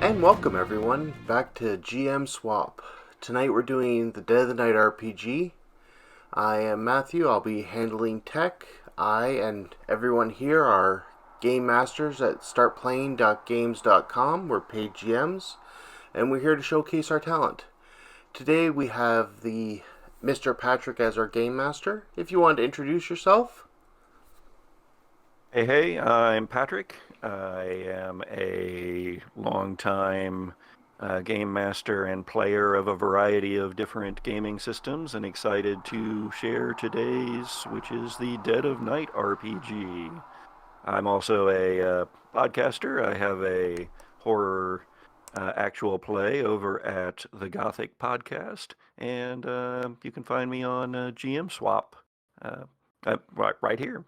And welcome everyone back to GM Swap. Tonight we're doing the Dead of the Night RPG. I am Matthew, I'll be handling tech. I and everyone here are game masters at startplaying.games.com. We're paid GMs, and we're here to showcase our talent. Today we have the Mr. Patrick as our game master. If you want to introduce yourself. Hey, I'm Patrick. I am a longtime game master and player of a variety of different gaming systems and excited to share today's, which is the Dead of Night RPG. I'm also a podcaster. I have a horror actual play over at the Gothic podcast, and you can find me on GM Swap right here.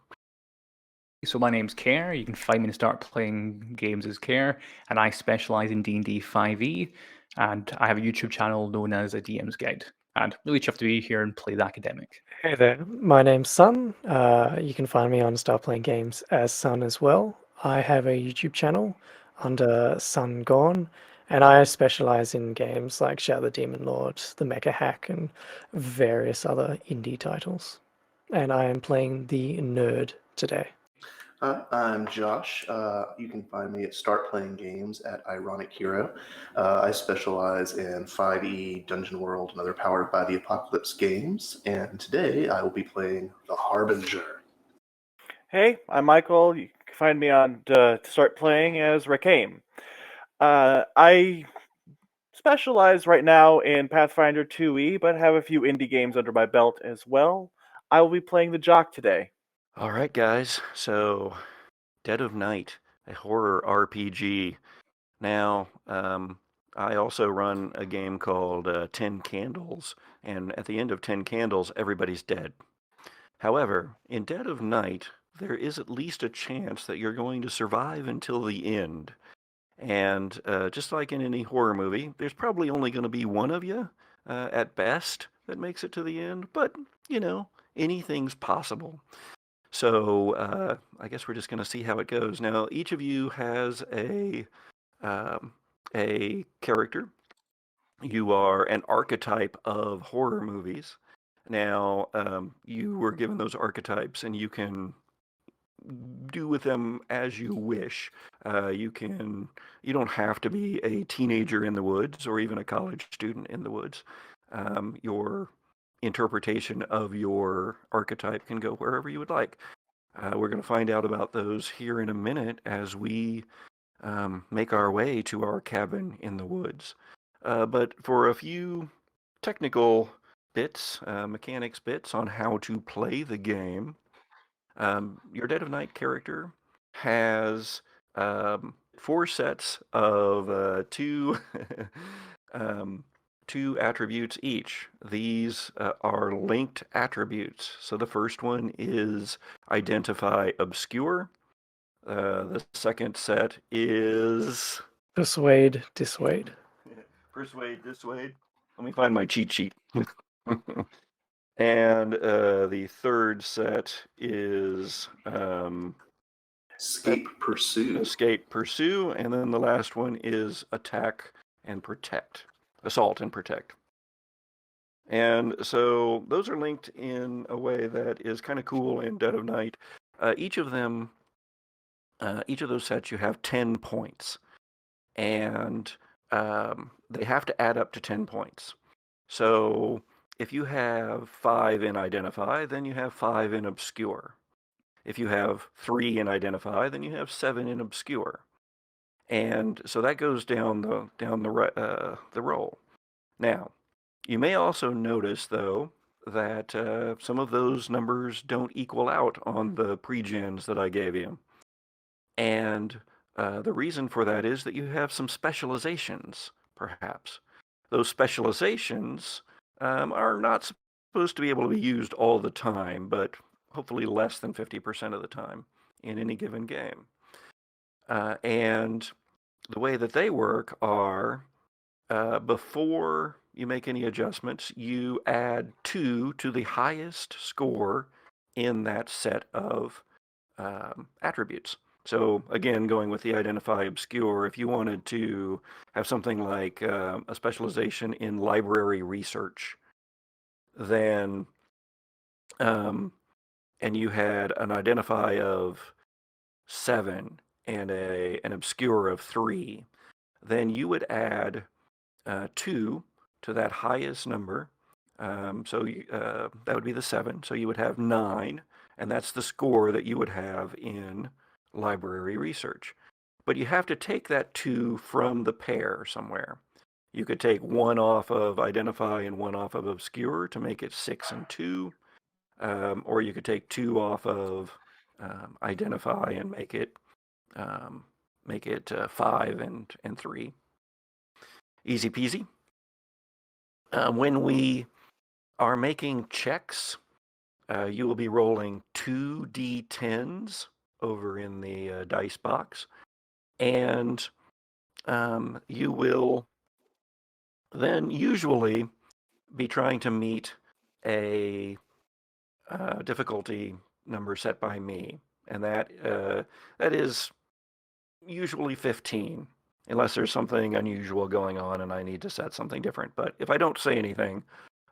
So my name's Kerr. You can find me and start playing games as Kerr, and I specialize in D&D 5e, and I have a YouTube channel known as A DM's Guide. And really chuffed to be here and play the academic. Hey there, my name's Sun. You can find me on Start Playing Games as Sun as well. I have a YouTube channel under Sun Gone, and I specialize in games like Shadow the Demon Lord, The Mecha Hack, and various other indie titles. And I am playing the Nerd today. I'm Josh. You can find me at Start Playing Games at Ironic Hero. I specialize in 5e, Dungeon World, and other Powered by the Apocalypse games. And today I will be playing the Harbinger. Hey, I'm Michael. You can find me on to Start Playing as Reccaim. I specialize right now in Pathfinder 2e, but have a few indie games under my belt as well. I will be playing the Jock today. All right, guys. So, Dead of Night, a horror RPG. Now, I also run a game called 10 Candles, and at the end of 10 Candles, everybody's dead. However, in Dead of Night, there is at least a chance that you're going to survive until the end. And just like in any horror movie, there's probably only going to be one of you, at best, that makes it to the end. But, you know, anything's possible. So I guess we're just going to see how it goes. Now, each of you has a character. You are an archetype of horror movies. Now, you were given those archetypes, and you can do with them as you wish. You don't have to be a teenager in the woods or even a college student in the woods. Your interpretation of your archetype can go wherever you would like. We're going to find out about those here in a minute as we make our way to our cabin in the woods. But for a few technical bits, mechanics bits on how to play the game, your Dead of Night character has 4 sets of 2 2 attributes each. These are linked attributes. So the first one is Identify Obscure. The second set is Persuade, Dissuade. Persuade, Dissuade. Let me find my cheat sheet. And the third set is Escape, Pursue. Escape, Pursue. And then the last one is Attack and Protect. Assault and Protect. And so those are linked in a way that is kind of cool in Dead of Night. Each of those sets, you have 10 points. And they have to add up to 10 points. So if you have 5 in Identify, then you have 5 in Obscure. If you have 3 in Identify, then you have 7 in Obscure. And so that goes down the roll. Now, you may also notice, though, that some of those numbers don't equal out on the pre-gens that I gave you. And the reason for that is that you have some specializations, perhaps. Those specializations are not supposed to be able to be used all the time, but hopefully less than 50% of the time in any given game. And the way that they work are, before you make any adjustments, you add 2 to the highest score in that set of attributes. So again, going with the identify obscure, if you wanted to have something like a specialization in library research, then and you had an identify of 7 and an obscure of 3, then you would add 2 to that highest number. That would be the 7. So you would have 9, and that's the score that you would have in library research. But you have to take that 2 from the pair somewhere. You could take 1 off of identify and 1 off of obscure to make it 6 and 2. Or you could take 2 off of identify and make it 5 and 3. Easy peasy. When we are making checks, you will be rolling 2d10s over in the dice box, and you will then usually be trying to meet a difficulty number set by me, and that is usually 15, unless there's something unusual going on and I need to set something different. But if I don't say anything,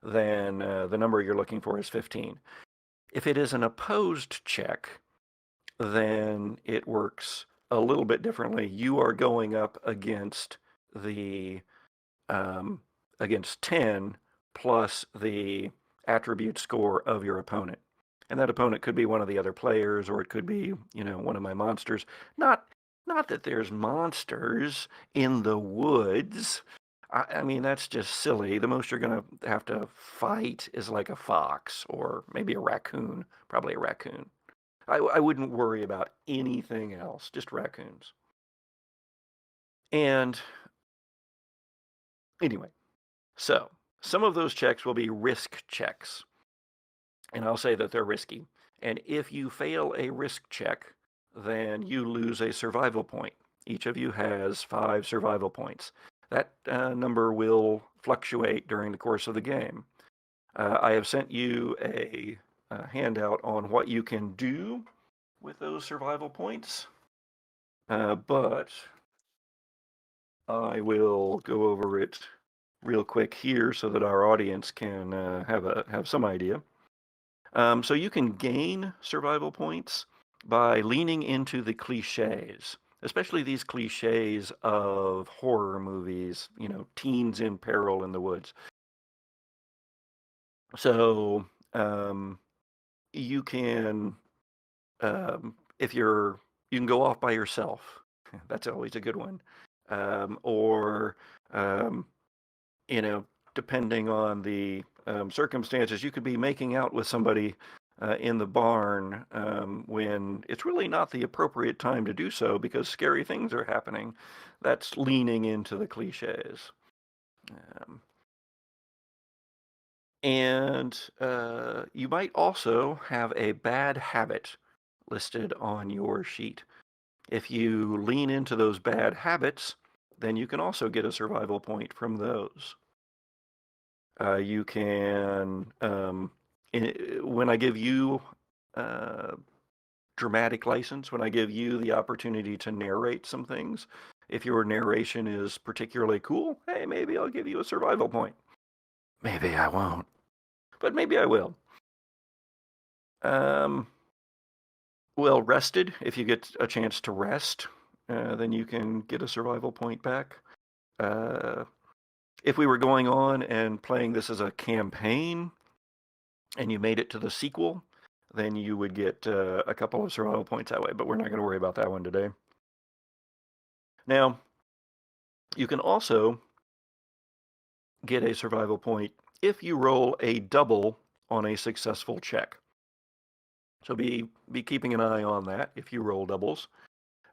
then the number you're looking for is 15. If it is an opposed check, then it works a little bit differently. You are going up against the against 10 plus the attribute score of your opponent. And that opponent could be one of the other players, or it could be, one of my monsters. Not that there's monsters in the woods. I mean, that's just silly. The most you're going to have to fight is like a fox or maybe a raccoon, probably a raccoon. I wouldn't worry about anything else, just raccoons. And anyway, so some of those checks will be risk checks. And I'll say that they're risky. And if you fail a risk check, then you lose a survival point. Each of you has 5 survival points. That number will fluctuate during the course of the game. I have sent you a handout on what you can do with those survival points, but I will go over it real quick here so that our audience can have some idea. So you can gain survival points by leaning into the cliches, especially these cliches of horror movies, teens in peril in the woods. So you can, you can go off by yourself. That's always a good one. Or depending on the circumstances, you could be making out with somebody in the barn when it's really not the appropriate time to do so because scary things are happening. That's leaning into the cliches. And you might also have a bad habit listed on your sheet. If you lean into those bad habits, then you can also get a survival point from those. You can, when I give you dramatic license, when I give you the opportunity to narrate some things, if your narration is particularly cool, hey, maybe I'll give you a survival point. Maybe I won't, but maybe I will. Well rested, if you get a chance to rest, then you can get a survival point back. If we were going on and playing this as a campaign and you made it to the sequel, then you would get a couple of survival points that way, but we're not going to worry about that one today. Now, you can also get a survival point if you roll a double on a successful check. So be keeping an eye on that if you roll doubles.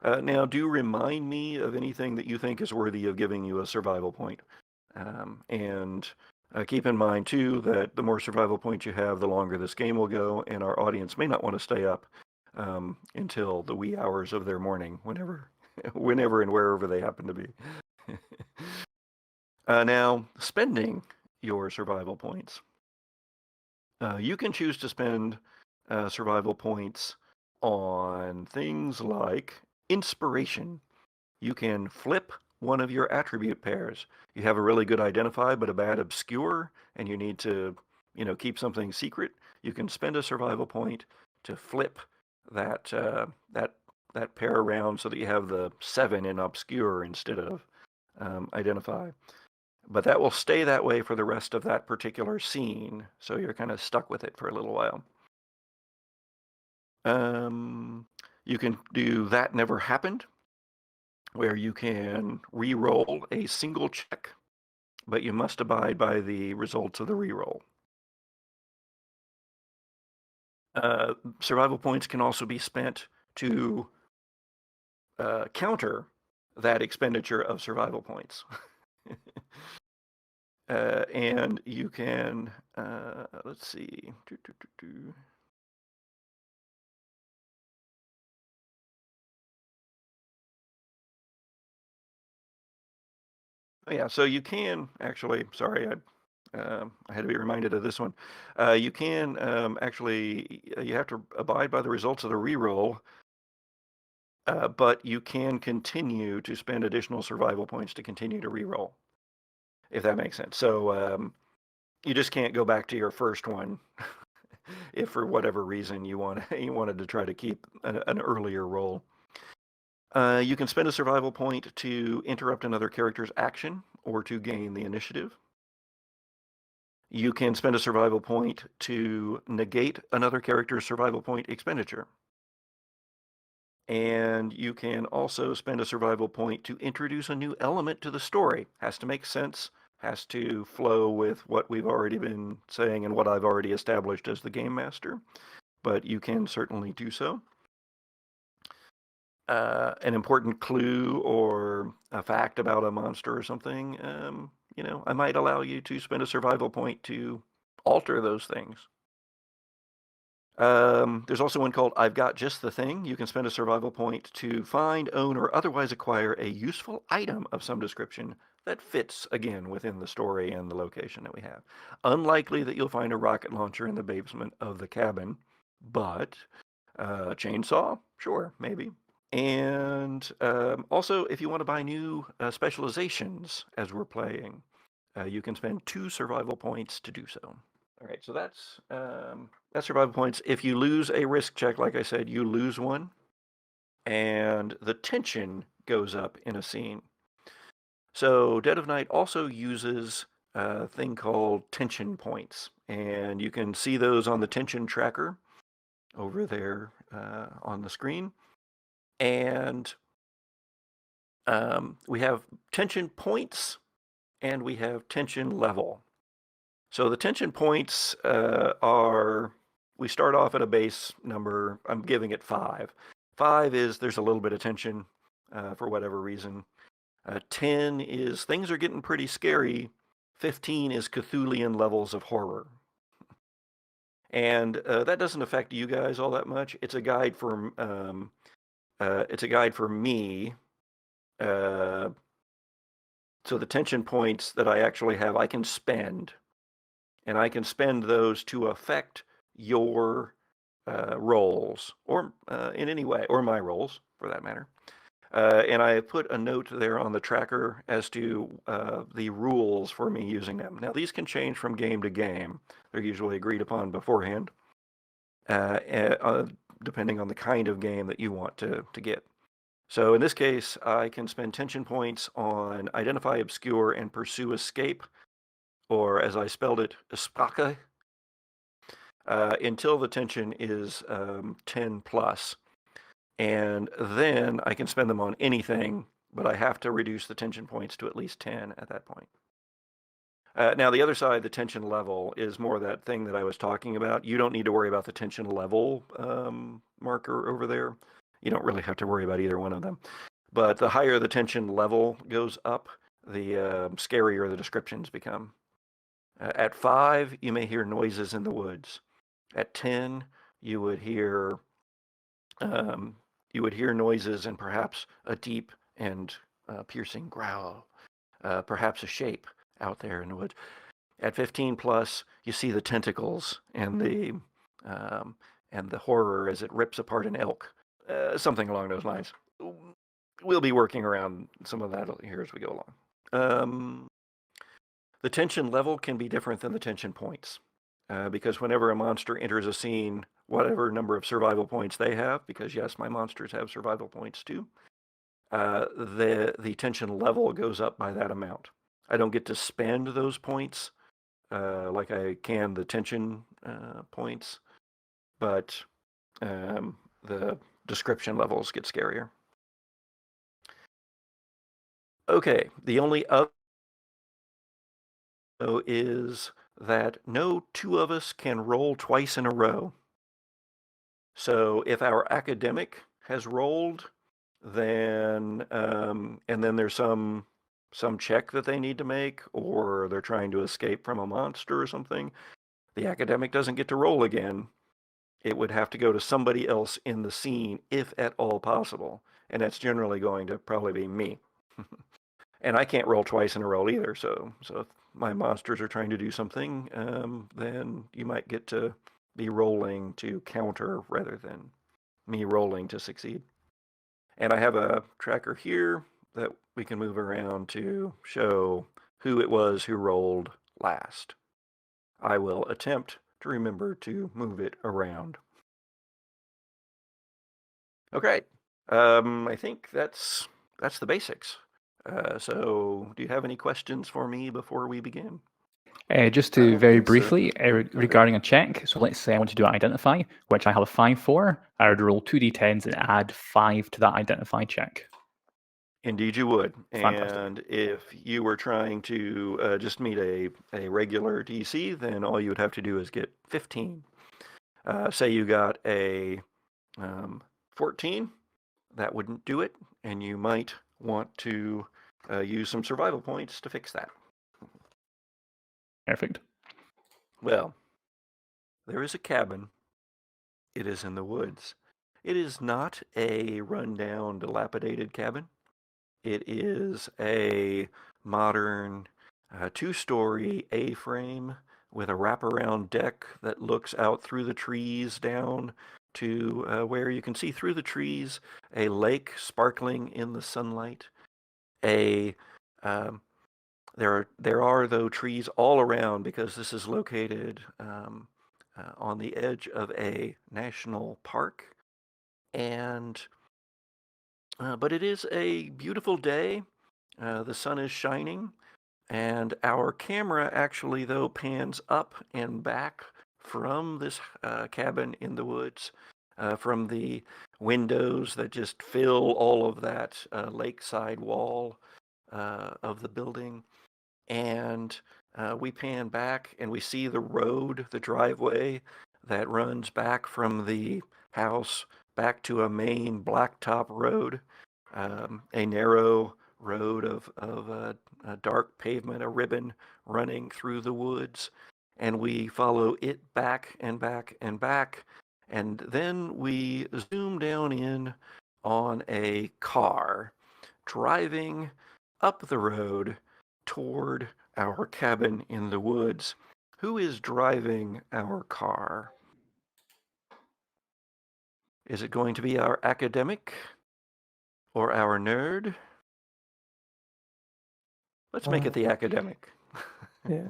Now, do remind me of anything that you think is worthy of giving you a survival point. And keep in mind, too, that the more survival points you have, the longer this game will go, and our audience may not want to stay up until the wee hours of their morning, whenever and wherever they happen to be. Now, spending your survival points. You can choose to spend survival points on things like inspiration. You can flip one of your attribute pairs. You have a really good identify but a bad obscure, and you need to, keep something secret. You can spend a survival point to flip that pair around so that you have the 7 in obscure instead of identify. But that will stay that way for the rest of that particular scene, so you're kind of stuck with it for a little while. You can do That Never Happened, where you can re-roll a single check, but you must abide by the results of the re-roll. Survival points can also be spent to counter that expenditure of survival points. And you can, let's see. Oh, yeah, so you can actually, sorry, I had to be reminded of this one. You can actually, you have to abide by the results of the reroll, but you can continue to spend additional survival points to continue to reroll, if that makes sense. So you just can't go back to your first one if for whatever reason you wanted to try to keep an earlier roll. You can spend a survival point to interrupt another character's action or to gain the initiative. You can spend a survival point to negate another character's survival point expenditure. And you can also spend a survival point to introduce a new element to the story. Has to make sense, has to flow with what we've already been saying and what I've already established as the game master, but you can certainly do so. An important clue or a fact about a monster or something, I might allow you to spend a survival point to alter those things. There's also one called I've Got Just the Thing. You can spend a survival point to find, own, or otherwise acquire a useful item of some description that fits, again, within the story and the location that we have. Unlikely that you'll find a rocket launcher in the basement of the cabin, but chainsaw? Sure, maybe. And also, if you want to buy new specializations as we're playing, you can spend 2 survival points to do so. All right, so that's survival points. If you lose a risk check, like I said, you lose 1, and the tension goes up in a scene. So Dead of Night also uses a thing called tension points, and you can see those on the tension tracker over there on the screen. And we have tension points and we have tension level. So the tension points we start off at a base number. I'm giving it 5. 5 is there's a little bit of tension for whatever reason. 10 is things are getting pretty scary. 15 is Cthulhian levels of horror. And that doesn't affect you guys all that much. It's a guide for me. So the tension points that I actually have, I can spend. And I can spend those to affect your rolls, or in any way, or my rolls, for that matter. And I put a note there on the tracker as to the rules for me using them. Now, these can change from game to game. They're usually agreed upon beforehand, depending on the kind of game that you want to get. So in this case, I can spend tension points on Identify Obscure and Pursue Escape, or as I spelled it, Espake, until the tension is 10 plus. And then I can spend them on anything, but I have to reduce the tension points to at least 10 at that point. Now, the other side, the tension level, is more that thing that I was talking about. You don't need to worry about the tension level marker over there. You don't really have to worry about either one of them. But the higher the tension level goes up, the scarier the descriptions become. At 5, you may hear noises in the woods. At 10, you would hear noises and perhaps a deep and piercing growl, perhaps a shape out there in the woods. At 15 plus, you see the tentacles and the horror as it rips apart an elk, something along those lines. we'll be working around some of that here as we go along. The tension level can be different than the tension points, because whenever a monster enters a scene, whatever number of survival points they have, because yes, my monsters have survival points too, the tension level goes up by that amount. I don't get to spend those points like I can the tension points, but the description levels get scarier. Okay, the only other is that no two of us can roll twice in a row. So if our academic has rolled, then and then there's some check that they need to make, or they're trying to escape from a monster or something, the academic doesn't get to roll again. It would have to go to somebody else in the scene, if at all possible, and that's generally going to probably be me. And I can't roll twice in a row either, so if my monsters are trying to do something, then you might get to be rolling to counter rather than me rolling to succeed. And I have a tracker here that we can move around to show who it was who rolled last. I will attempt to remember to move it around. Okay, I think that's the basics. So do you have any questions for me before we begin? Just to very think so. briefly, regarding a check, so let's say I want to do identify, which I have a 5 for, I would roll 2d10s and add 5 to that identify check. Indeed you would. Fantastic. And if you were trying to just meet a regular DC, then all you would have to do is get 15. Say you got a 14, that wouldn't do it, and you might want to use some survival points to fix that. Perfect. Well, there is a cabin. It is in the woods. It is not a rundown, dilapidated cabin. It is a modern 2-story A-frame with a wraparound deck that looks out through the trees down to where you can see through the trees a lake sparkling in the sunlight. There are though trees all around because this is located on the edge of a national park, and but it is a beautiful day. The sun is shining, and our camera actually though pans up and back from this cabin in the woods, from the windows that just fill all of that lakeside wall of the building. And we pan back and we see the road, the driveway that runs back from the house back to a main blacktop road, a narrow road of a dark pavement, a ribbon running through the woods. And we follow it back and back and back. And then we zoom down in on a car driving up the road toward our cabin in the woods. Who is driving our car? Is it going to be our academic or our nerd? Let's make it the academic. Yeah.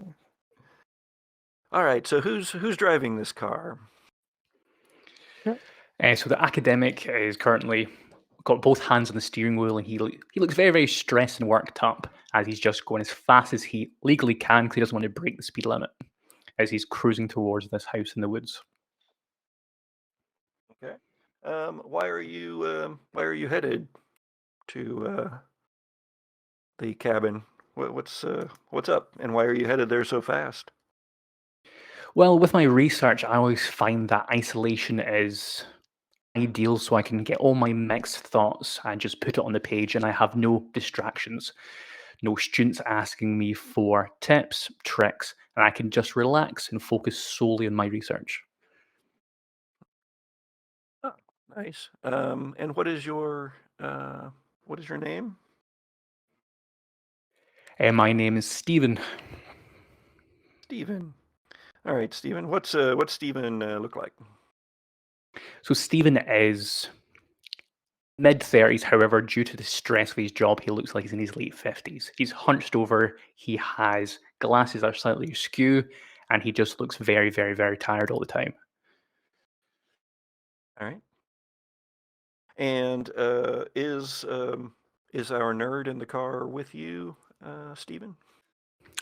All right, so who's driving this car? So the academic is currently got both hands on the steering wheel, and he looks very, very stressed and worked up as he's just going as fast as he legally can because he doesn't want to break the speed limit as he's cruising towards this house in the woods. Okay. Why are you headed to the cabin? What's up, and why are you headed there so fast? Well, with my research, I always find that isolation is ideal so I can get all my mixed thoughts and just put it on the page, and I have no distractions, no students asking me for tips, tricks, and I can just relax and focus solely on my research. Oh, nice. And what is your name? My name is Stephen. Stephen. All right, Stephen. What's Stephen look like? So Stephen is mid-30s, however, due to the stress of his job, he looks like he's in his late 50s. He's hunched over, he has glasses that are slightly askew, and he just looks very, very, very tired all the time. All right. And is our nerd in the car with you, Stephen?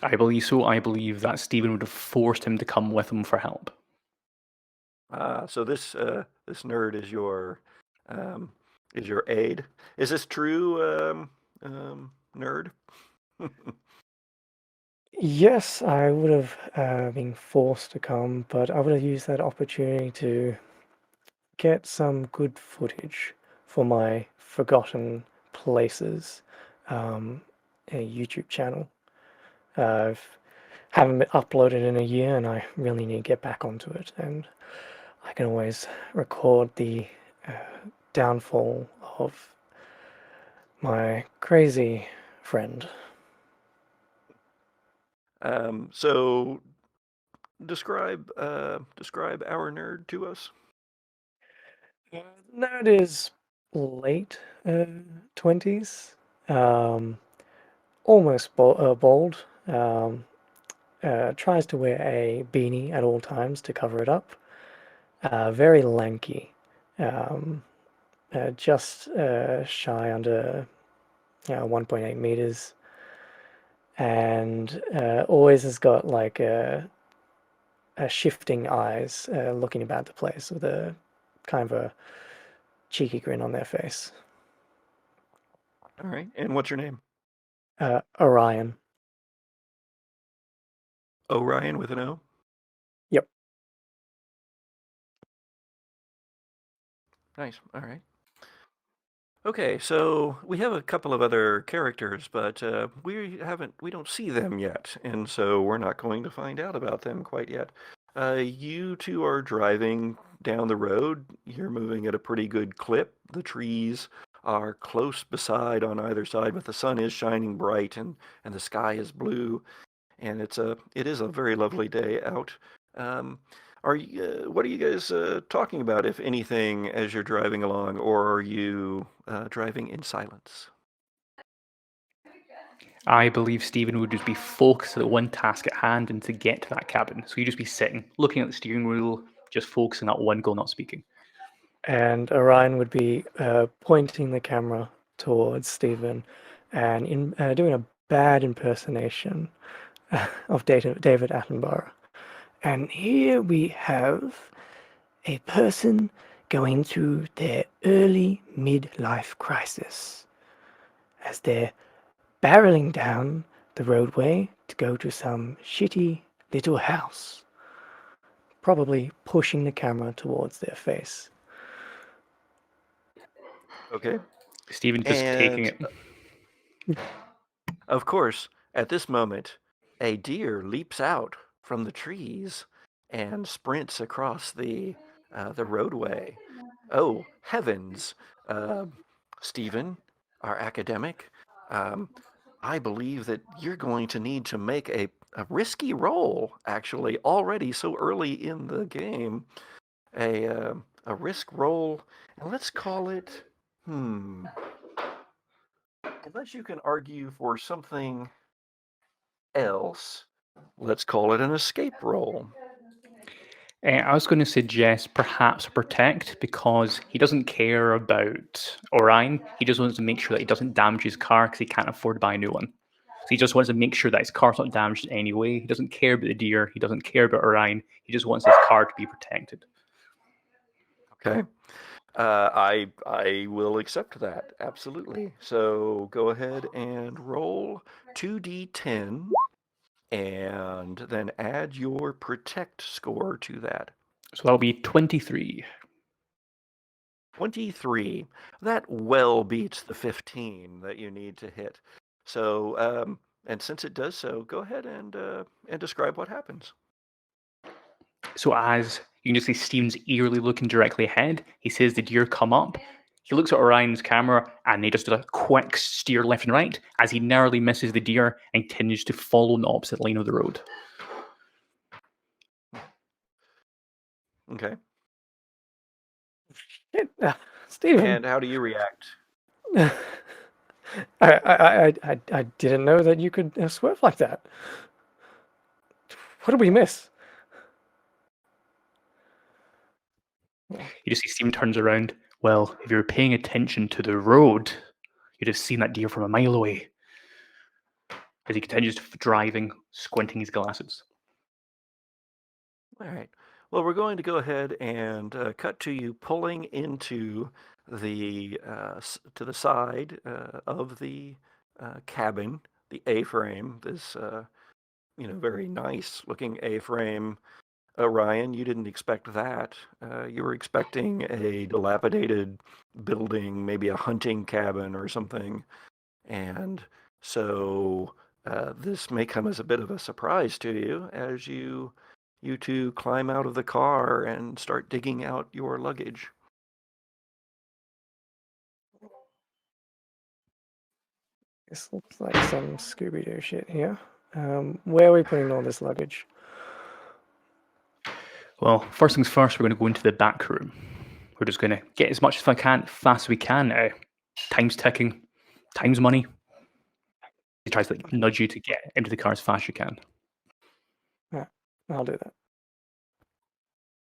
I believe so. I believe that Stephen would have forced him to come with him for help. So this nerd is your aide. Is this true, nerd? Yes, I would have been forced to come, but I would have used that opportunity to get some good footage for my Forgotten Places YouTube channel. Haven't been uploaded in a year, and I really need to get back onto it. And I can always record the downfall of my crazy friend. So describe our nerd to us. Nerd is late 20s, almost bald. Tries to wear a beanie at all times to cover it up. Very lanky. Just shy under 1.8 meters. And always has got like a shifting eyes looking about the place with a kind of a cheeky grin on their face. All right. And what's your name? Orion. Orion with an O? Yep. Nice. All right. Okay, so we have a couple of other characters, but we don't see them yet, and so we're not going to find out about them quite yet. You two are driving down the road. You're moving at a pretty good clip. The trees are close beside on either side, but the sun is shining bright and the sky is blue, and it is a very lovely day out. What are you guys talking about, if anything, as you're driving along, or are you driving in silence? I believe Stephen would just be focused on the one task at hand and to get to that cabin. So he'd just be sitting, looking at the steering wheel, just focusing on one goal, not speaking. And Orion would be pointing the camera towards Stephen and doing a bad impersonation of David Attenborough. And here we have a person going through their early midlife crisis as they're barreling down the roadway to go to some shitty little house, probably pushing the camera towards their face. Okay. Stephen just taking it. Of course, at this moment, a deer leaps out from the trees and sprints across the roadway. Oh, heavens! Stephen, our academic, I believe that you're going to need to make a risky roll, actually, already so early in the game. A risk roll, and let's call it, unless you can argue for something else, let's call it an escape roll. I was going to suggest perhaps protect, because he doesn't care about Orion. He just wants to make sure that he doesn't damage his car because he can't afford to buy a new one. So he just wants to make sure that his car's not damaged anyway. He doesn't care about the deer. He doesn't care about Orion. He just wants his car to be protected. Okay. I will accept that, absolutely. So go ahead and roll 2d10 and then add your protect score to that. So that'll be 23. 23. That well beats the 15 that you need to hit. So, and since it does so, go ahead and describe what happens. So as you can just see Stephen's eagerly looking directly ahead, he sees the deer come up. He looks at Orion's camera and they just do a quick steer left and right as he narrowly misses the deer and continues to follow in the opposite lane of the road. Okay. Shit. Stephen. And how do you react? I didn't know that you could swerve like that. What did we miss? You just see Stephen turns around. Well, if you were paying attention to the road, you'd have seen that deer from a mile away. As he continues driving, squinting his glasses. All right. Well, we're going to go ahead and cut to you pulling into the to the side of the cabin, the A-frame. This very nice looking A-frame. Orion, you didn't expect that. You were expecting a dilapidated building, maybe a hunting cabin or something, and so this may come as a bit of a surprise to you as you two climb out of the car and start digging out your luggage. This looks like some Scooby-Doo shit here. Where are we putting all this luggage? Well, first things first, we're going to go into the back room. We're just going to get as much as fast as we can. Time's ticking, time's money. He tries to nudge you to get into the car as fast as you can. Yeah, I'll do that.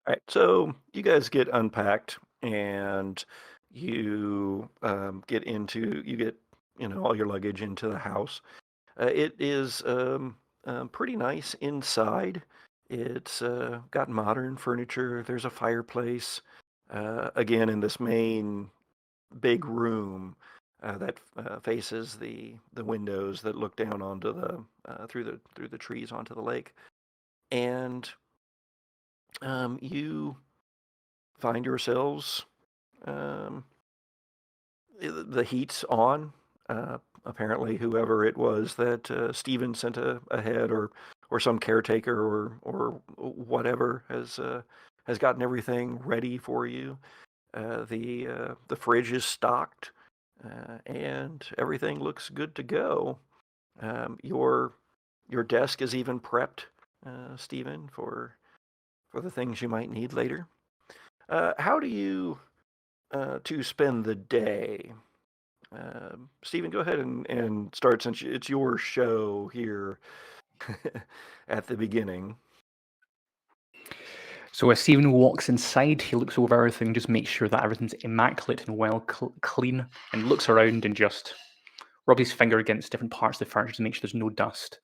All right, so you guys get unpacked and you get all your luggage into the house. It is pretty nice inside. It's got modern furniture. There's a fireplace. Again, in this main big room that faces the windows that look down onto the through the trees onto the lake, and you find yourselves the heat's on. Apparently, whoever it was that Stephen sent ahead, or some caretaker or whatever has gotten everything ready for you. The fridge is stocked, and everything looks good to go. Your desk is even prepped, Stephen, for the things you might need later. How do you two spend the day? Stephen, go ahead and start, since it's your show here at the beginning. So as Stephen walks inside, he looks over everything, just makes sure that everything's immaculate and well clean, and looks around and just rubs his finger against different parts of the furniture to make sure there's no dust.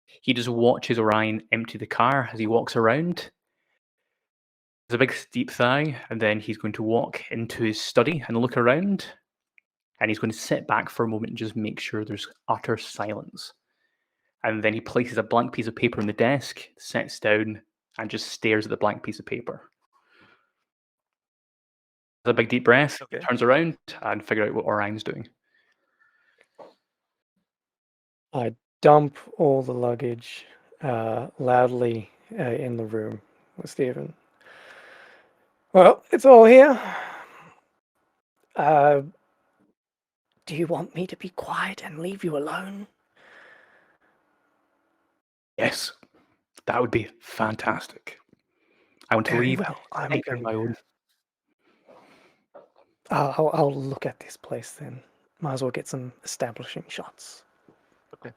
He just watches Orion empty the car as he walks around. There's a big deep sigh, and then he's going to walk into his study and look around, and he's going to sit back for a moment and just make sure there's utter silence. And then he places a blank piece of paper on the desk, sits down, and just stares at the blank piece of paper. A big deep breath, Okay. turns around and figure out what Orion's doing. I dump all the luggage loudly in the room with Stephen. Well, it's all here. Do you want me to be quiet and leave you alone? Yes, that would be fantastic. I want to Very leave. well. I'm on going. my own. I'll look at this place then. Might as well get some establishing shots. Okay.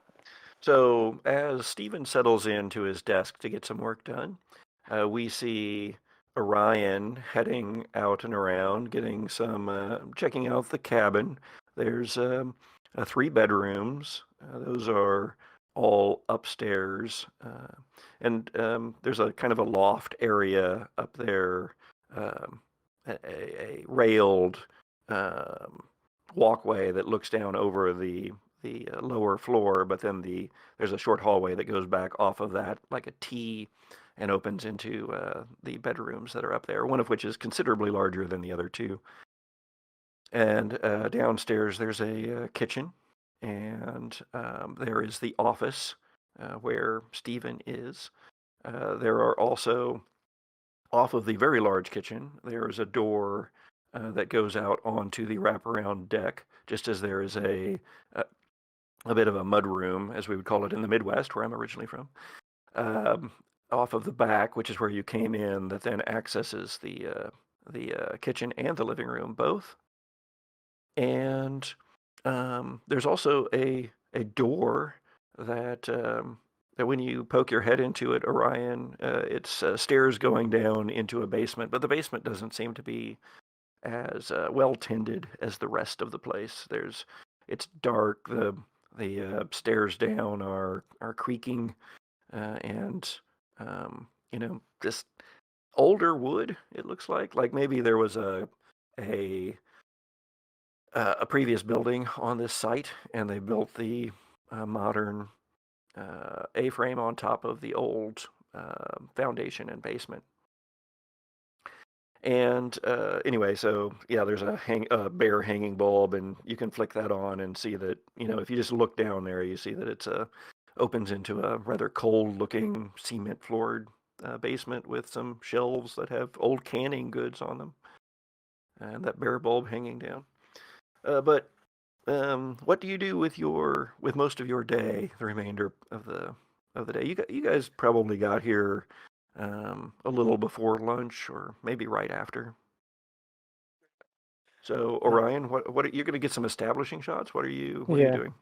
So as Stephen settles into his desk to get some work done, we see Orion heading out and around, getting some, checking out the cabin. There's 3 bedrooms. Those are all upstairs, and there's a kind of a loft area up there, a railed walkway that looks down over the lower floor, but then there's a short hallway that goes back off of that like a T and opens into the bedrooms that are up there, one of which is considerably larger than the other 2. And downstairs there's a kitchen, and there is the office where Stephen is. There are also, off of the very large kitchen, there is a door that goes out onto the wraparound deck, just as there is a bit of a mud room, as we would call it in the Midwest, where I'm originally from, off of the back, which is where you came in, that then accesses the kitchen and the living room both. And there's also a door that that when you poke your head into it, Orion, it's stairs going down into a basement, but the basement doesn't seem to be as well tended as the rest of the place. It's dark. The stairs down are creaking, and just older wood. It looks like maybe there was a previous building on this site, and they built the modern A-frame on top of the old foundation and basement. And anyway, so yeah, there's a bare hanging bulb, and you can flick that on and see that, if you just look down there, you see that it's opens into a rather cold-looking cement-floored basement with some shelves that have old canning goods on them, and that bare bulb hanging down. But what do you do with most of your day, the remainder of the day? You guys probably got here a little before lunch, or maybe right after. So Orion, what you're going to get some establishing shots? What are you doing?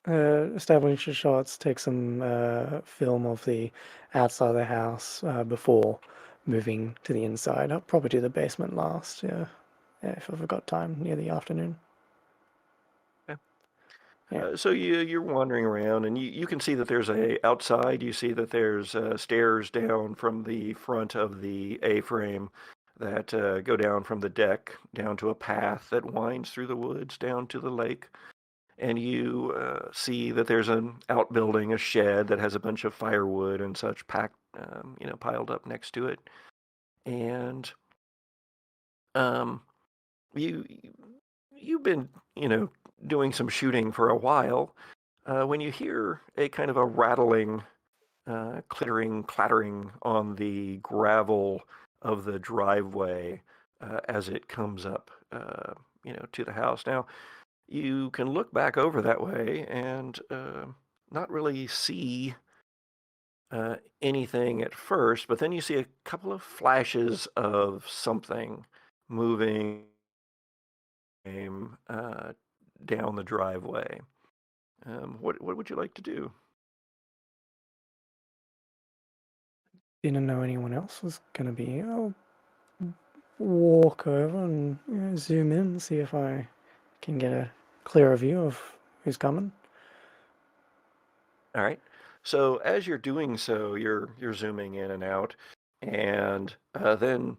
Establishing shots, take some film of the outside of the house before moving to the inside. I'll probably do the basement last, yeah, if I've got time near the afternoon. Okay. Yeah. So you're wandering around, and you can see that there's outside. You see that there's stairs down from the front of the A-frame that go down from the deck down to a path that winds through the woods down to the lake. And you see that there's an outbuilding, a shed that has a bunch of firewood and such packed, piled up next to it. And you've been, doing some shooting for a while. When you hear a kind of a rattling, clattering on the gravel of the driveway as it comes up, to the house. Now, you can look back over that way and not really see anything at first, but then you see a couple of flashes of something moving down the driveway. What would you like to do? Didn't know anyone else was going to be here. I'll walk over and zoom in and see if I can get a clearer view of who's coming. All right. So as you're doing so, you're zooming in and out, and then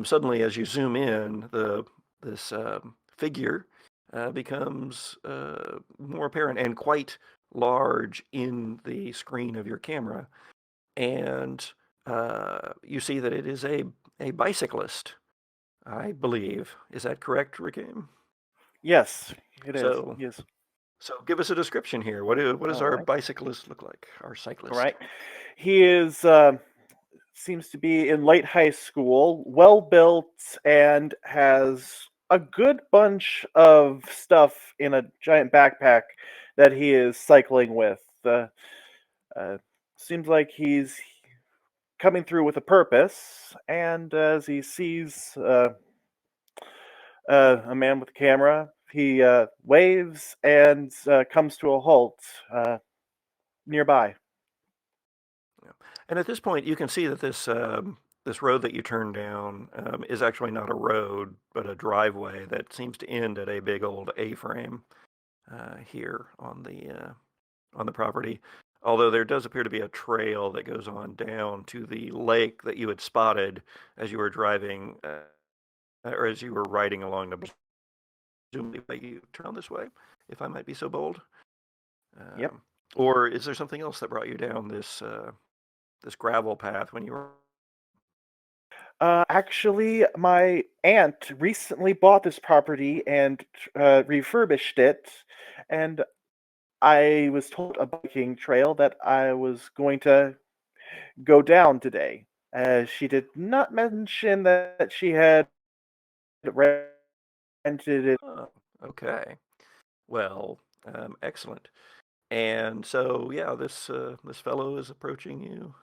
suddenly, as you zoom in, this figure becomes more apparent and quite large in the screen of your camera, and you see that it is a bicyclist, I believe. Is that correct, Reccaim? Yes, it is. So, Yes. So give us a description here. What does our bicyclist look like? Our cyclist. All right. He is seems to be in late high school, well built, and has a good bunch of stuff in a giant backpack that he is cycling with. Seems like he's coming through with a purpose, and as he sees a man with a camera, he waves and comes to a halt nearby. And at this point, you can see that this road that you turn down is actually not a road, but a driveway that seems to end at a big old A-frame here on the property. Although there does appear to be a trail that goes on down to the lake that you had spotted as you were driving, or as you were riding along the. Presumably, you turn on this way, if I might be so bold. Yep. Or is there something else that brought you down this gravel path when you were? Actually, my aunt recently bought this property and refurbished it, and I was told a biking trail that I was going to go down today. She did not mention that she had rented it. Oh, okay. Well, excellent. And so, yeah, this fellow is approaching you.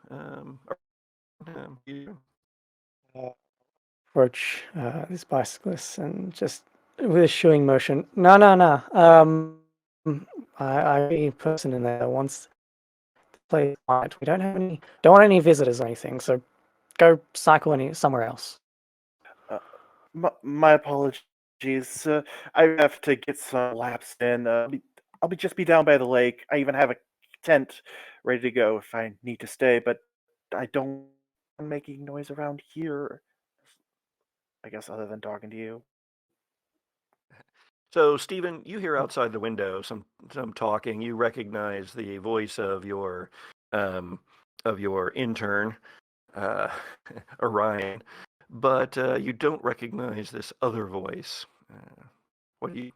You approach this bicyclist and just with a shooing motion. No, no, no. I'm a person in there that wants to play quiet. We don't want any visitors or anything. So go cycle somewhere else. My apologies. I have to get some laps in. I'll just be down by the lake. I even have a tent ready to go if I need to stay, but I don't want making noise around here. I guess other than talking to you. So, Stephen, you hear outside the window some talking. You recognize the voice of your intern, uh, Orion, but you don't recognize this other voice. What do you?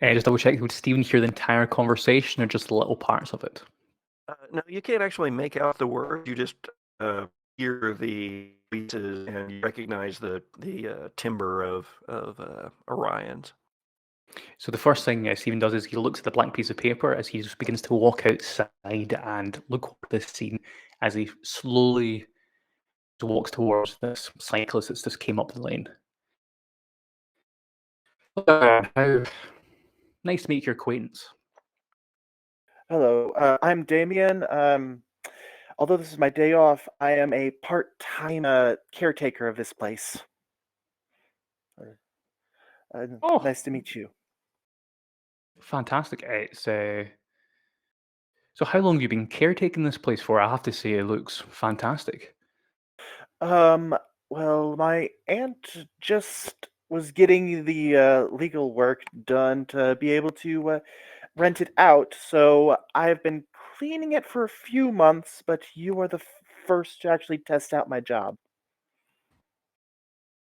Just double check, would Stephen hear the entire conversation or just little parts of it? No, you can't actually make out the words. You just hear the pieces and you recognize the timbre of Orion's. So the first thing Stephen does is he looks at the blank piece of paper as he just begins to walk outside and look over this scene as he slowly walks towards this cyclist that's just came up the lane. How nice to meet your acquaintance. Hello, I'm Damien. Although this is my day off, I am a part-time caretaker of this place. Nice to meet you. Fantastic. So how long have you been caretaking this place for? I have to say it looks fantastic. Well, my aunt just was getting the legal work done to be able to rent it out, so I've been cleaning it for a few months, but you are the first to actually test out my job.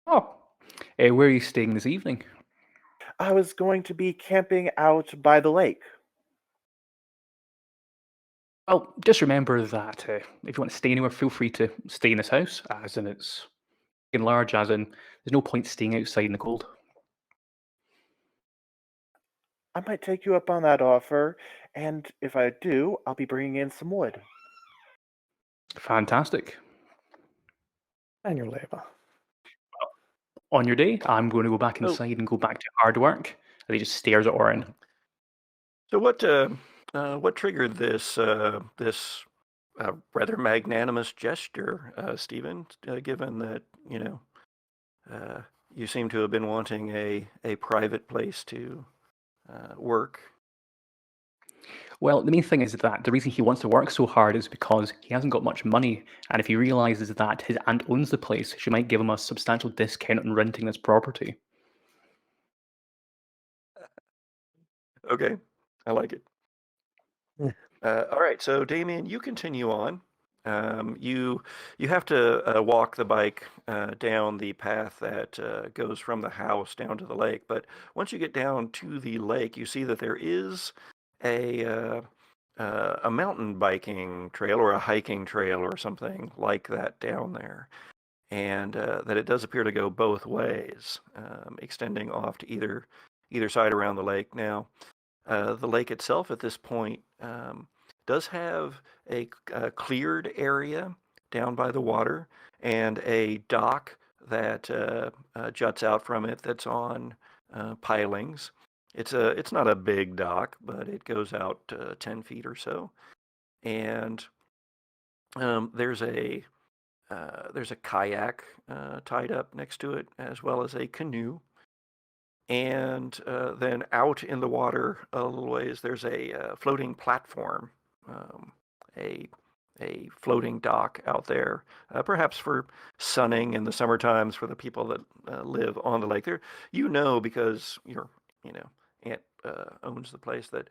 Oh, where are you staying this evening? I was going to be camping out by the lake. Well, just remember that if you want to stay anywhere, feel free to stay in this house, as in it's large, as in there's no point staying outside in the cold. I might take you up on that offer, and if I do, I'll be bringing in some wood. Fantastic. And your labor. On your day, I'm going to go back inside and go back to hard work. And he just stares at Orion. So what triggered this rather magnanimous gesture, Stephen? Given that you seem to have been wanting a private place to work. Well, the main thing is that the reason he wants to work so hard is because he hasn't got much money, and if he realizes that his aunt owns the place, she might give him a substantial discount on renting this property. Okay, I like it. All right, so Damien, you continue on. You have to walk the bike down the path that goes from the house down to the lake. But once you get down to the lake, you see that there is a mountain biking trail or a hiking trail or something like that down there, and that it does appear to go both ways, extending off to either side around the lake. Now, the lake itself at this point does have a cleared area down by the water and a dock that juts out from it that's on pilings. It's not a big dock, but it goes out 10 feet or so, and there's a kayak tied up next to it, as well as a canoe. And then out in the water a little ways, there's a floating platform, a floating dock out there, perhaps for sunning in the summer times for the people that live on the lake. There, because your aunt owns the place. That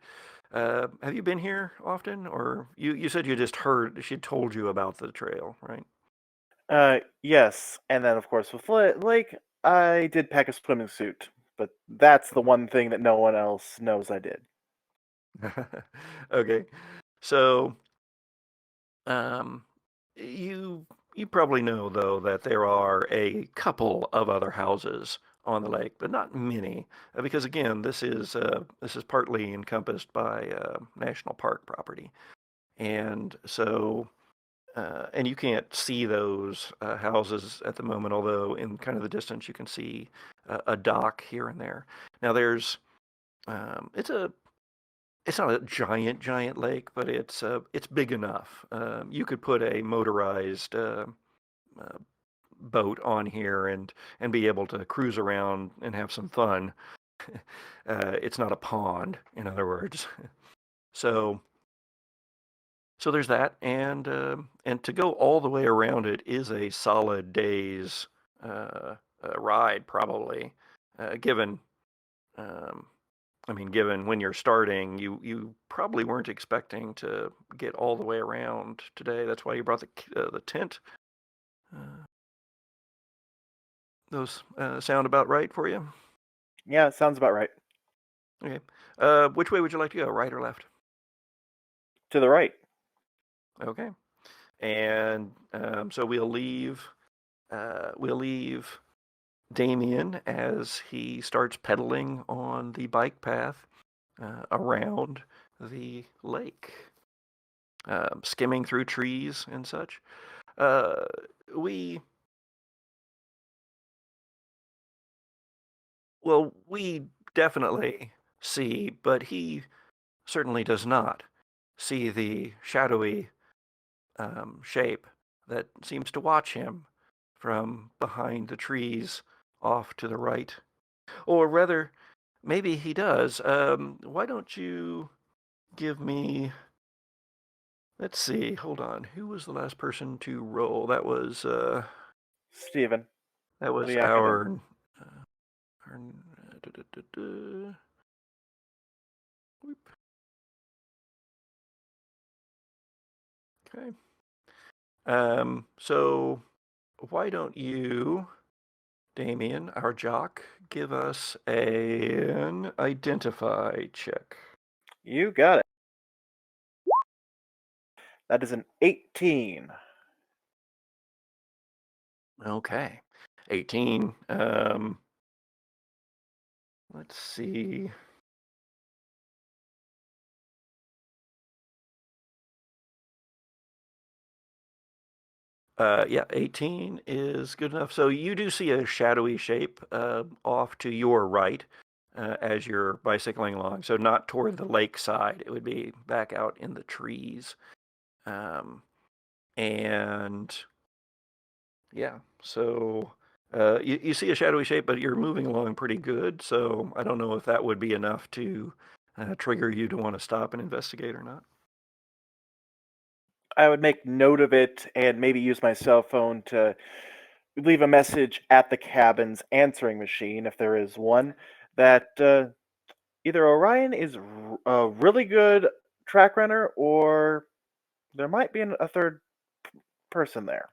have you been here often, or you said you just heard she'd told you about the trail, right? Yes, and then of course with lake, I did pack a swimming suit. But that's the one thing that no one else knows I did. Okay, so you probably know though that there are a couple of other houses on the lake, but not many, because again, this is partly encompassed by national park property, and so and you can't see those houses at the moment, although in kind of the distance you can see a dock here and there. Now there's it's not a giant lake, but it's big enough. You could put a motorized boat on here and be able to cruise around and have some fun. It's not a pond, in other words. So there's that, and to go all the way around it is a solid day's ride, probably. Given, given when you're starting, you probably weren't expecting to get all the way around today. That's why you brought the tent. Those sound about right for you? Yeah, it sounds about right. Okay. Which way would you like to go, right or left? To the right. Okay. And so we'll leave Damien as he starts pedaling on the bike path around the lake, skimming through trees and such. We definitely see, but he certainly does not see the shadowy shape that seems to watch him from behind the trees off to the right. Or rather, maybe he does. Why don't you give me... Let's see, hold on. Who was the last person to roll? That was... Steven. That was the our... Okay. So why don't you, Damien, our jock, give us an identify check? You got it. That is an 18. Okay. 18. Let's see. Yeah, 18 is good enough. So you do see a shadowy shape off to your right as you're bicycling along. So not toward the lake side. It would be back out in the trees. And yeah, so you see a shadowy shape, but you're moving along pretty good. So I don't know if that would be enough to trigger you to want to stop and investigate or not. I would make note of it and maybe use my cell phone to leave a message at the cabin's answering machine, if there is one, that either Orion is a really good track runner or there might be a third person there.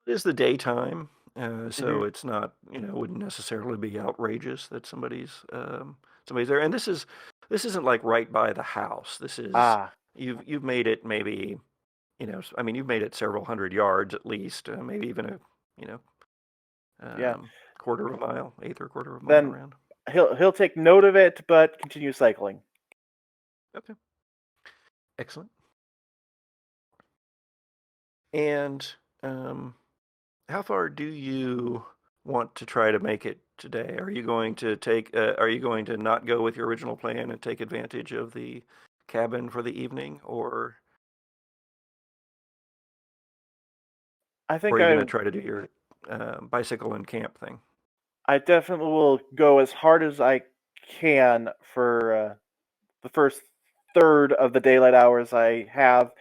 It is the daytime, so it's not, wouldn't necessarily be outrageous that somebody's there. And this isn't like right by the house. This is you've made it maybe, you've made it several hundred yards at least, maybe even a quarter of a mile, eighth or quarter of a mile around. He'll take note of it, but continue cycling. Okay. Excellent. And how far do you want to try to make it today? Are you going to are you going to not go with your original plan and take advantage of the cabin for the evening, or I think are you going to try to do your bicycle and camp thing? I definitely will go as hard as I can for the first third of the daylight hours I have,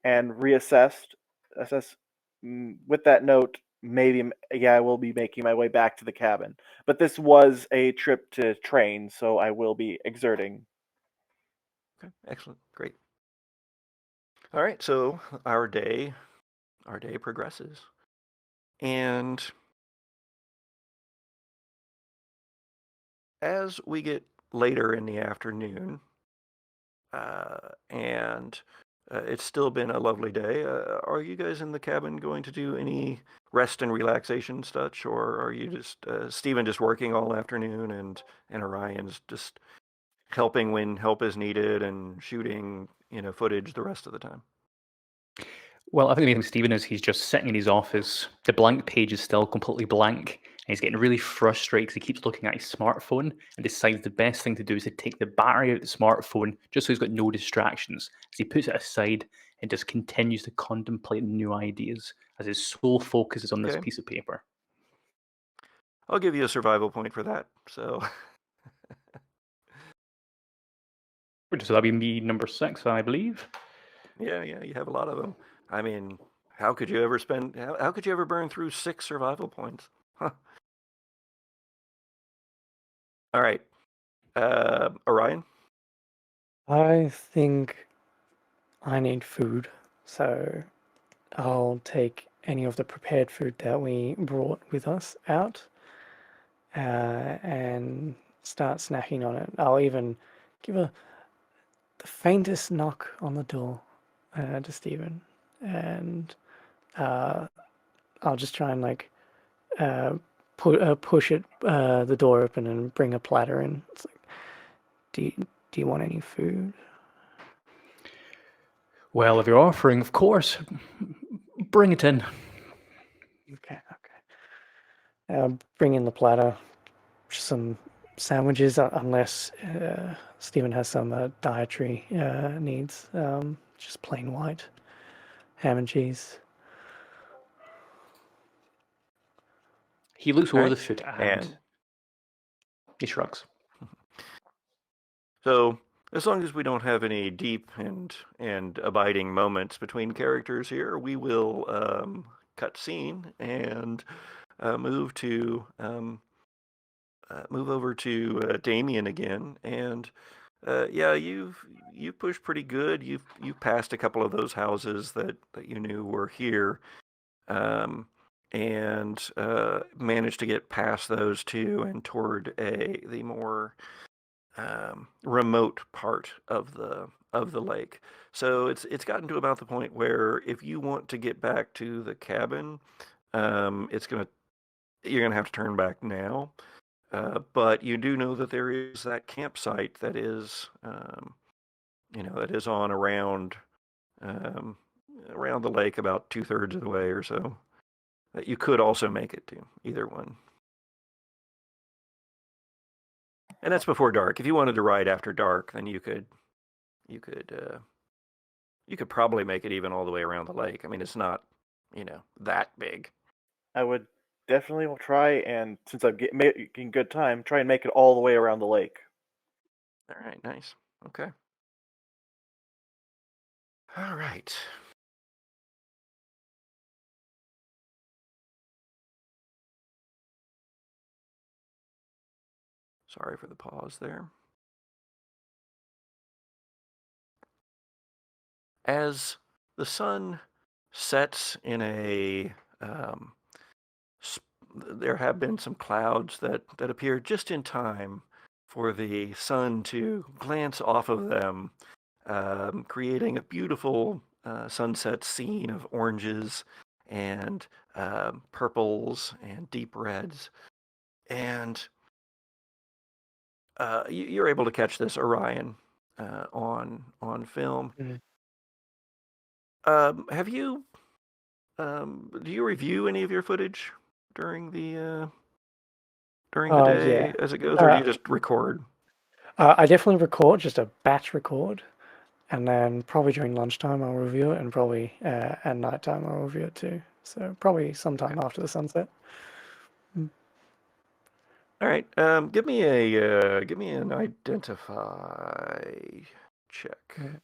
and assess. With that note, maybe I will be making my way back to the cabin. But this was a trip to train, so I will be exerting. Okay, excellent, great. All right, so our day progresses, and as we get later in the afternoon, and it's still been a lovely day. Are you guys in the cabin going to do any rest and relaxation such, or are you just Steven just working all afternoon and Orion's just helping when help is needed and shooting footage the rest of the time? Well, I think the main thing with Stephen is he's just sitting in his office. The blank page is still completely blank. And he's getting really frustrated because he keeps looking at his smartphone and decides the best thing to do is to take the battery out of the smartphone just so he's got no distractions. As he puts it aside and just continues to contemplate new ideas as his sole focus is on this Okay. piece of paper. I'll give you a survival point for that. So So that'd be me number 6, I believe. yeah, you have a lot of them. I mean, how could you ever burn through 6 survival points? Huh. All right. Orion? I think I need food, so I'll take any of the prepared food that we brought with us out and start snacking on it. I'll even give the faintest knock on the door to Stephen, and I'll just try and like push it the door open and bring a platter in. It's like, do you want any food? Well, if you're offering, of course, bring it in. Okay. Bring in the platter, some sandwiches, unless Stephen has some dietary needs. Just plain white, ham and cheese. He looks over Right. the food and he shrugs. So, as long as we don't have any deep and abiding moments between characters here, we will cut scene and move over to Damien again. And yeah, you pushed pretty good. You passed a couple of those houses that you knew were here, and managed to get past those two and toward the more remote part of the lake. So it's gotten to about the point where if you want to get back to the cabin, you're gonna have to turn back now. But you do know that there is that campsite that is that is on around the lake about 2/3 of the way or so. That you could also make it to either one. And that's before dark. If you wanted to ride after dark, then you could probably make it even all the way around the lake. I mean, it's not, that big. I would definitely try, and since I'm making good time, try and make it all the way around the lake. All right, nice. Okay. All right. Sorry for the pause there. As the sun sets in there have been some clouds that appear just in time for the sun to glance off of them, creating a beautiful sunset scene of oranges and purples and deep reds. And you're able to catch this, Orion, on film. Mhm. Have you? Do you review any of your footage during the day Yeah. as it goes, or do you just record? I definitely record, just a batch record, and then probably during lunchtime I'll review it, and probably at nighttime I'll review it too. So probably sometime after the sunset. All right. Give me an identify check. Okay.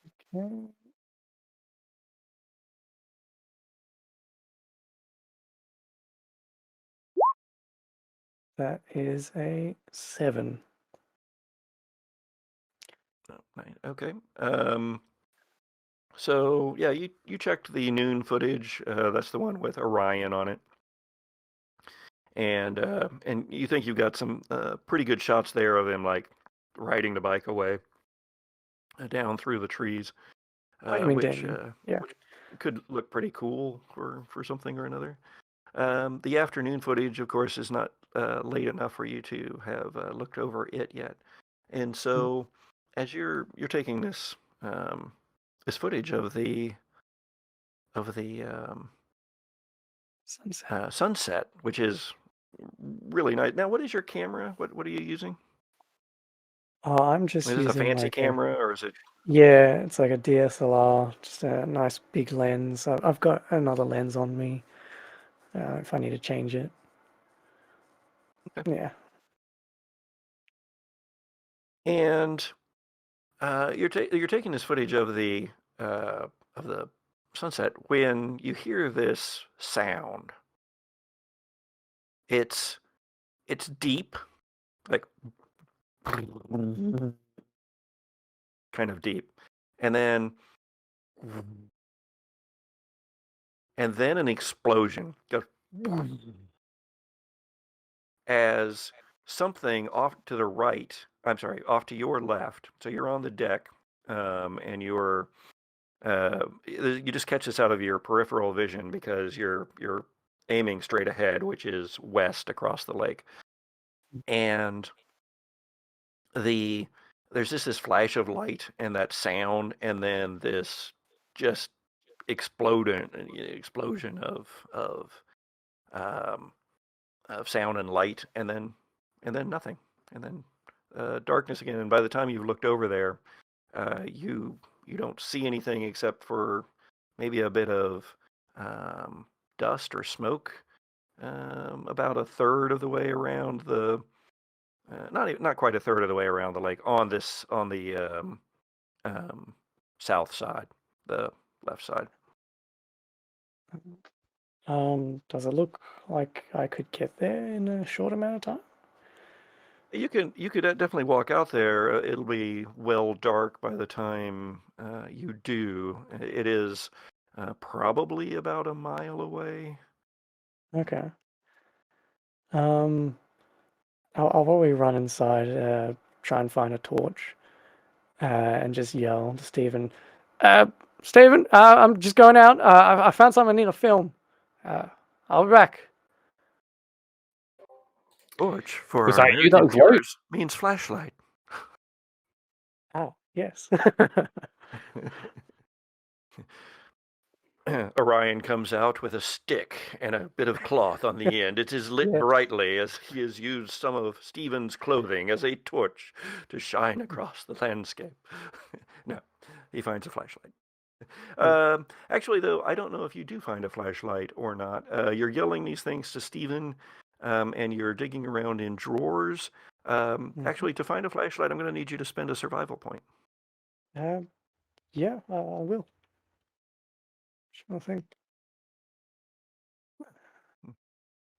That is a 7. Oh, right. Okay. So yeah, you checked the noon footage. That's the one with Orion on it, and you think you've got some pretty good shots there of him like riding the bike away down through the trees, which yeah. could look pretty cool for something or another. The afternoon footage, of course, is not late enough for you to have looked over it yet, and so as you're taking this this footage of the sunset, which is really nice. Now, what is your camera? What are you using? Oh, I'm just Is this a using fancy like camera, or is it? yeah, it's like a DSLR, just a nice big lens. I've got another lens on me if I need to change it. Okay. Yeah. And you're taking this footage of the sunset when you hear this sound. It's deep, like kind of deep, and then an explosion goes as something off to the right. I'm sorry, off to your left. So you're on the deck, and you're you just catch this out of your peripheral vision because you're aiming straight ahead, which is west across the lake, and there's just this flash of light and that sound, and then this just explosion of sound and light, and then nothing, and then darkness again. And by the time you've looked over there, you don't see anything except for maybe a bit of dust or smoke about a third of the way around the not quite a third of the way around the lake on the south side, the left side. Does it look like I could get there in a short amount of time? You could definitely walk out there. It'll be well dark by the time you do. It is probably about a mile away. Okay. I'll probably run inside, try and find a torch, and just yell to Stephen, Stephen, I'm just going out. I found something I need to film. I'll be back. Torch for Was our that you that American was loud? viewers means flashlight. Oh, yes. Orion comes out with a stick and a bit of cloth on the end. It is lit Yes. brightly as he has used some of Stephen's clothing as a torch to shine across the landscape. No, he finds a flashlight. Actually, though, I don't know if you do find a flashlight or not. You're yelling these things to Stephen, and you're digging around in drawers. Actually, to find a flashlight, I'm going to need you to spend a survival point. Yeah, I will. Sure thing.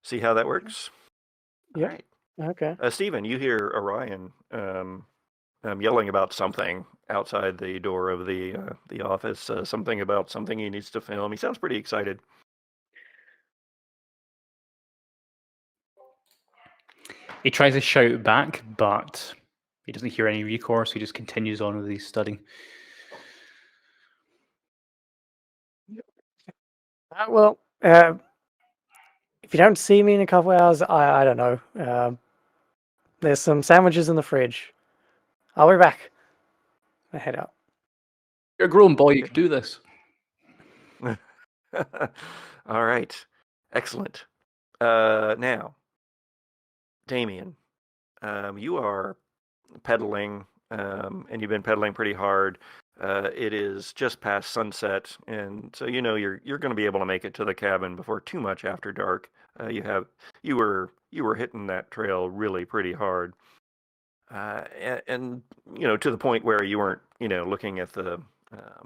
See how that works? Yep. All right. Okay. Stephen, you hear Orion yelling about something outside the door of the office. Something about something he needs to film. He sounds pretty excited. He tries to shout back, but he doesn't hear any recourse. He just continues on with his studying. Well, if you don't see me in a couple hours, I don't know. There's some sandwiches in the fridge. I'll be back. I head out. You're a grown boy. You can do this. All right. Excellent. Now, Damien, you are pedaling, and you've been pedaling pretty hard. It is just past sunset, and so you know you're going to be able to make it to the cabin before too much after dark. You were hitting that trail really pretty hard, and you know, to the point where you weren't, you know, looking at the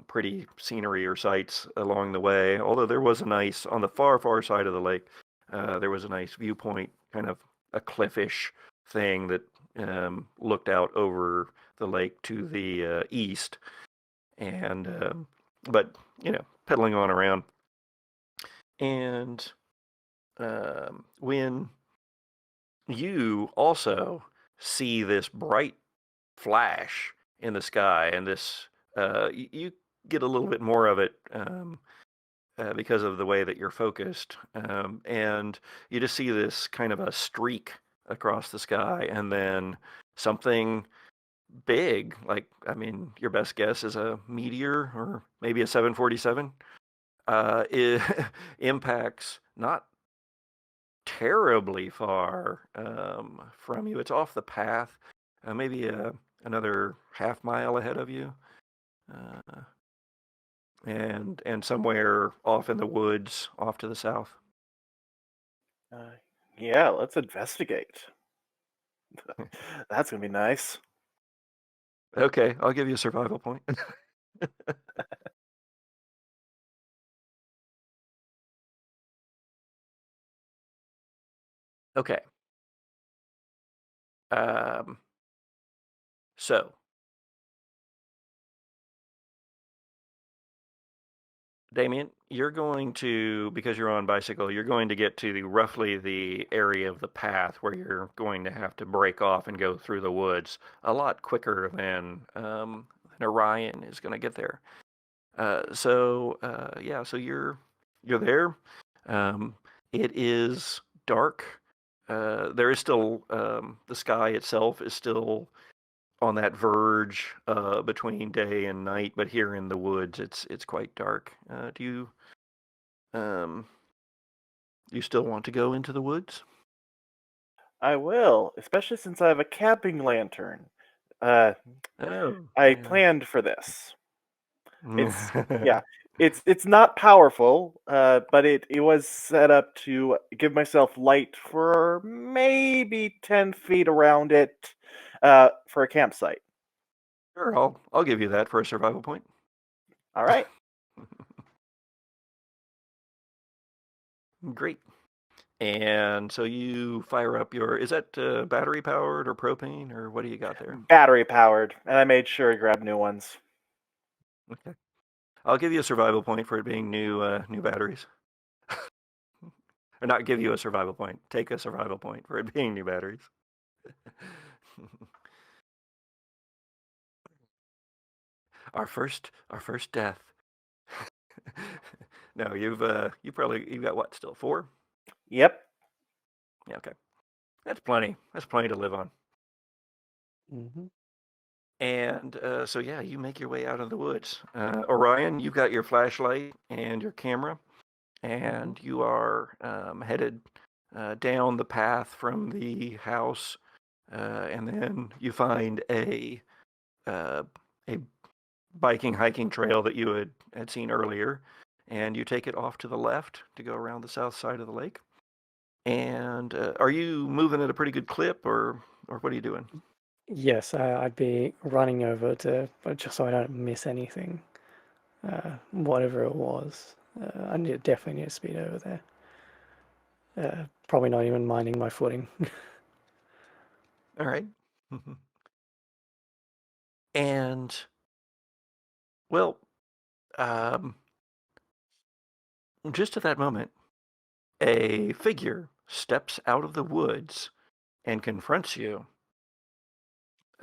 pretty scenery or sights along the way. Although there was a nice, on the far side of the lake, there was a nice viewpoint, kind of a cliffish thing that looked out over the lake to the east. And but you know, pedaling on around, and when you also see this bright flash in the sky, and this you get a little bit more of it because of the way that you're focused, and you just see this kind of a streak across the sky, and then something big, like, I mean, your best guess is a meteor or maybe a 747, it impacts not terribly far from you. It's off the path, maybe another half mile ahead of you, and somewhere off in the woods, off to the south. Yeah, let's investigate. That's gonna be nice. Okay, I'll give you a survival point. Okay. So Damien, you're going to, because you're on bicycle, you're going to get to roughly the area of the path where you're going to have to break off and go through the woods a lot quicker than Orion is going to get there. So you're there. It is dark. There is still the sky itself is still on that verge between day and night, but here in the woods, it's quite dark. Do you still want to go into the woods? I will, especially since I have a camping lantern. I yeah. planned for this. It's it's not powerful, but it was set up to give myself light for maybe 10 feet around it for a campsite. Sure, I'll give you that for a survival point. All right. Great. And so you fire up your, is that battery powered or propane, or what do you got there? Battery powered, and I made sure to grab new ones. Okay. I'll give you a survival point for it being new batteries. Or not give you a survival point. Take a survival point for it being new batteries. Our first death. No, you've got what still? 4? Yep. Yeah, okay. That's plenty. That's plenty to live on. Mm-hmm. And so yeah, you make your way out of the woods. Orion, you've got your flashlight and your camera, and you are headed down the path from the house, and then you find a hiking trail that you had seen earlier, and you take it off to the left to go around the south side of the lake. And are you moving at a pretty good clip, or what are you doing? Yes, I'd be running over to, but just so I don't miss anything, whatever it was. I definitely need to speed over there. Probably not even minding my footing. All right. And well, just at that moment, a figure steps out of the woods and confronts you,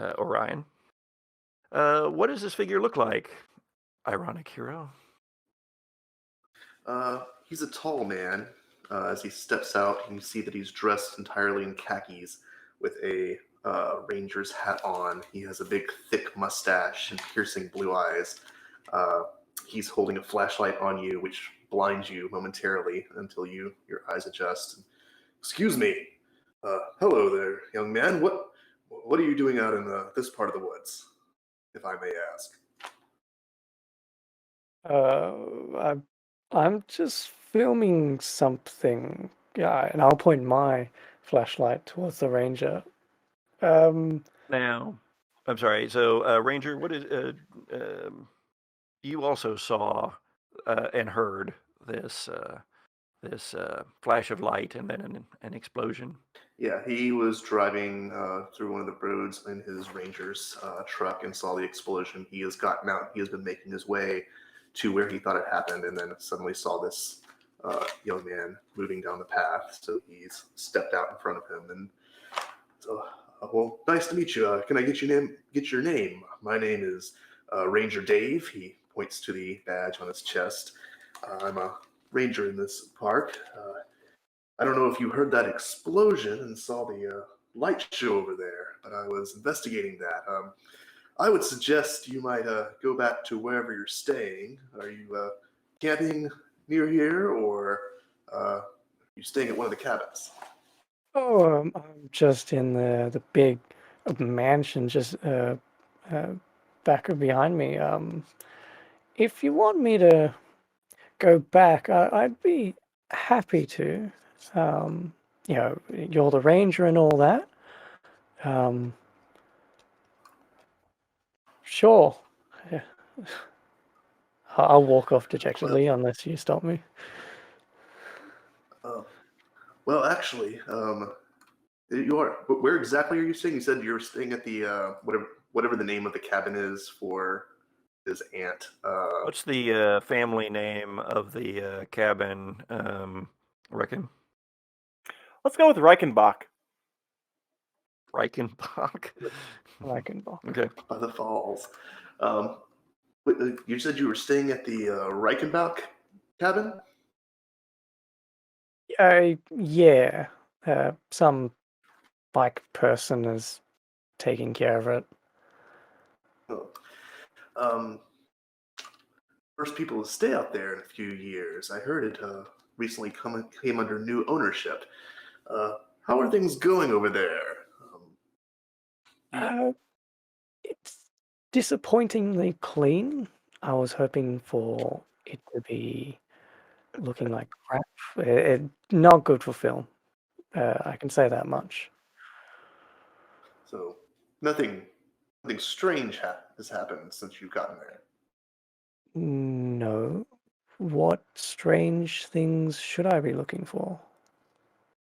Orion. What does this figure look like, ironic hero? He's a tall man. As he steps out, you can see that he's dressed entirely in khakis with a ranger's hat on. He has a big, thick mustache and piercing blue eyes. He's holding a flashlight on you, which blinds you momentarily until your eyes adjust. Excuse me. Hello there, young man. What are you doing out in this part of the woods, if I may ask? I'm just filming something. Yeah, and I'll point my flashlight towards the ranger. Now, I'm sorry. So, Ranger, what is? You also saw and heard this flash of light and then an explosion. Yeah, he was driving through one of the roads in his ranger's truck and saw the explosion. He has gotten out. He has been making his way to where he thought it happened, and then suddenly saw this young man moving down the path. So he's stepped out in front of him, and so, well, nice to meet you. Can I get your name? My name is Ranger Dave. He points to the badge on his chest. I'm a ranger in this park. I don't know if you heard that explosion and saw the light show over there, but I was investigating that. I would suggest you might go back to wherever you're staying. Are you camping near here, or you staying at one of the cabins? Oh, I'm just in the big mansion just back behind me. If you want me to go back, I'd be happy to. You know, you're the ranger and all that. Sure. Yeah. I'll walk off dejectedly unless you stop me. Well, actually, you are. Where exactly are you staying? You said you're staying at the whatever the name of the cabin is for his aunt. What's the family name of the cabin, Reccaim? Let's go with Reichenbach. Reichenbach? Okay. By the falls. You said you were staying at the Reichenbach cabin? Yeah. Some bike person is taking care of it. Oh. First people to stay out there in a few years. I heard it recently came under new ownership. How are things going over there? It's disappointingly clean. I was hoping for it to be looking like crap. Not good for film. I can say that much. So nothing strange has happened since you've gotten there. No. What strange things should I be looking for?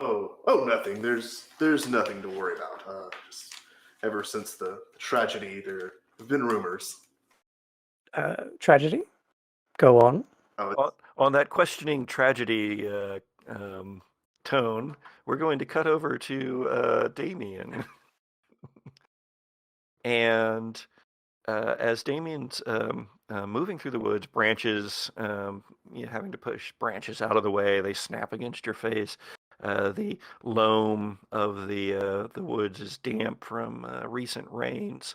Oh, nothing. There's nothing to worry about. Just ever since the tragedy, there have been rumors. Tragedy? Go on. On that questioning tragedy tone, we're going to cut over to Damien. And as Damien's moving through the woods, branches, having to push branches out of the way, they snap against your face. The loam of the woods is damp from recent rains,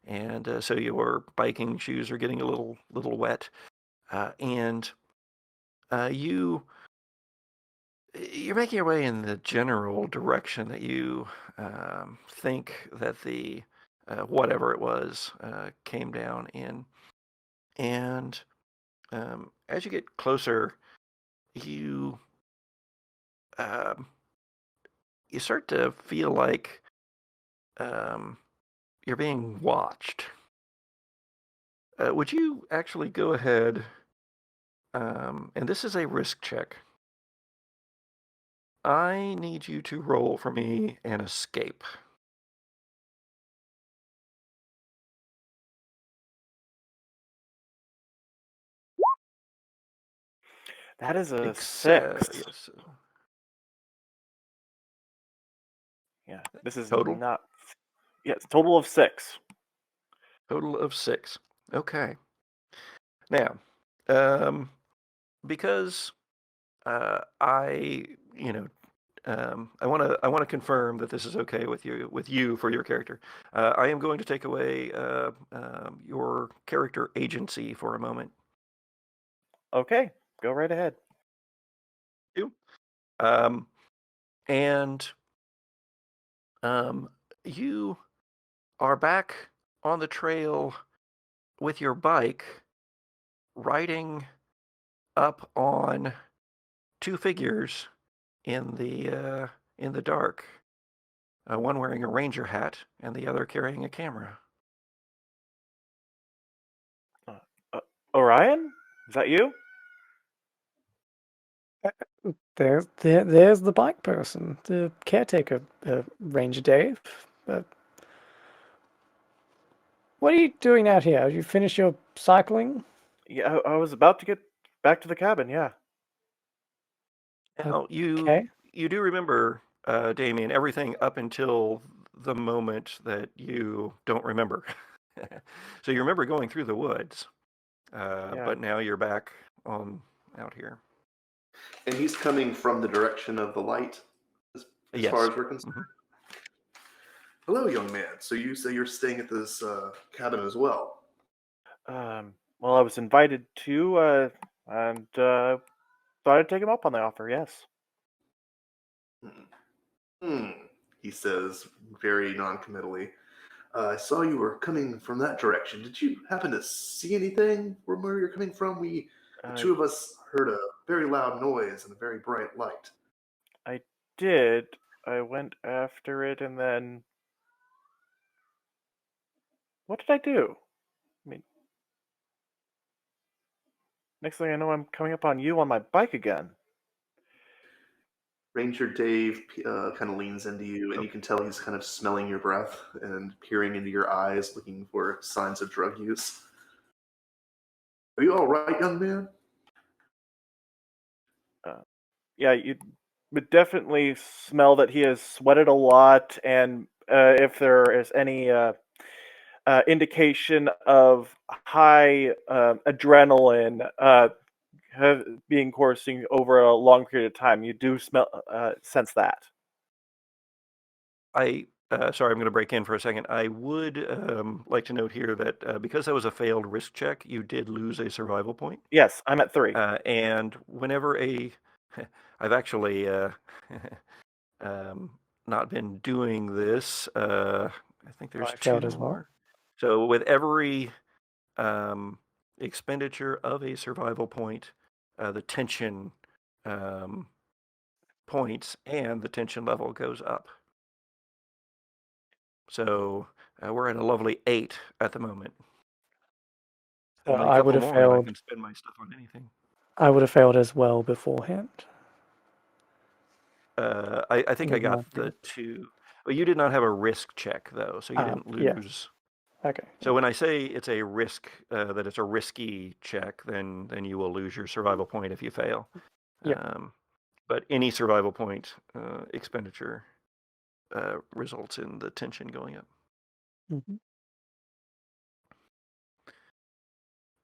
and so your biking shoes are getting a little wet. And you're making your way in the general direction that you think that the whatever it was came down in. And as you get closer, you start to feel like you're being watched. Would you actually go ahead, and this is a risk check. I need you to roll for me an escape. That is a Success. 6. Yes. Yeah, this is Total? not. Yes, total of 6. Total of 6. Okay. Now, because I want to confirm that this is okay with you for your character. I am going to take away your character agency for a moment. Okay, go right ahead. And you are back on the trail with your bike, riding up on two figures in the dark. One wearing a ranger hat and the other carrying a camera. Orion? Is that you? There's the bike person, the caretaker, Ranger Dave. What are you doing out here? Have you finished your cycling? Yeah, I was about to get back to the cabin, yeah. Now, Okay. you do remember, Damien, everything up until the moment that you don't remember. So you remember going through the woods, but now you're back out here. And he's coming from the direction of the light, as Yes. far as we're concerned. Mm-hmm. Hello, young man. So you say you're staying at this cabin as well? Well, I was invited to, and thought I'd take him up on the offer, yes. He says, very non-committally. I saw you were coming from that direction. Did you happen to see anything from where you're coming from? The two of us heard a very loud noise and a very bright light. I did. I went after it, and then... What did I do? I mean... Next thing I know, I'm coming up on you on my bike again. Ranger Dave kind of leans into you, and you can tell he's kind of smelling your breath and peering into your eyes, looking for signs of drug use. Are you all right, young man? Yeah, you would definitely smell that he has sweated a lot, and if there is any indication of high adrenaline being coursing over a long period of time, you do sense that. Sorry, I'm going to break in for a second. I would like to note here that because that was a failed risk check, you did lose a survival point. Yes, I'm at 3. And whenever I've actually not been doing this. I think there's 2 failed as well. more. So with every expenditure of a survival point, the tension points and the tension level goes up. So we're at a lovely 8 at the moment. So Only a I would couple have more and I failed. can spend my stuff on anything. I would have failed as well beforehand. I think I With my got the 2. Well, you did not have a risk check though, so you didn't yeah. lose. Okay. So when I say it's a risk, that it's a risky check, then you will lose your survival point if you fail. Yeah. But any survival point expenditure results in the tension going up. Mm-hmm.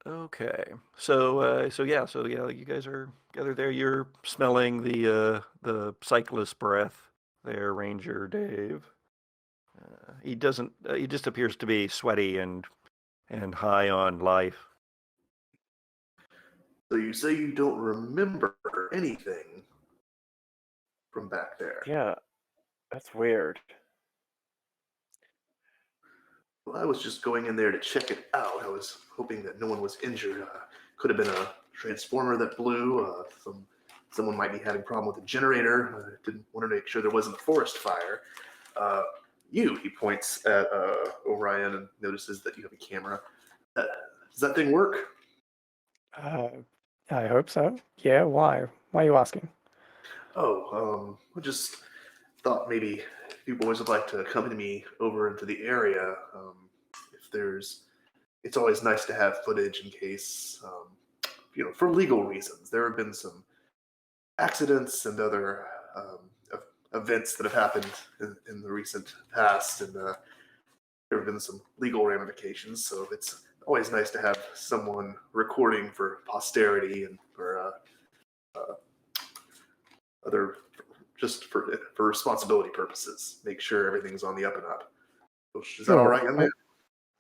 Okay, so you guys are gathered there. You're smelling the cyclist breath there, Ranger Dave. He doesn't. He just appears to be sweaty and high on life. So you say you don't remember anything from back there? Yeah, that's weird. Well, I was just going in there to check it out. I was hoping that no one was injured. Could have been a transformer that blew. Someone might be having a problem with the generator. Didn't want to make sure there wasn't a forest fire. He points at Orion and notices that you have a camera. Does that thing work? I hope so. Yeah, why? Why are you asking? I just thought maybe you boys would like to accompany me over into the area. It's always nice to have footage in case, for legal reasons. There have been some accidents and other events that have happened in the recent past, and there have been some legal ramifications. So it's always nice to have someone recording for posterity and for other, just for responsibility purposes. Make sure everything's on the up and up. Is that all right, young man?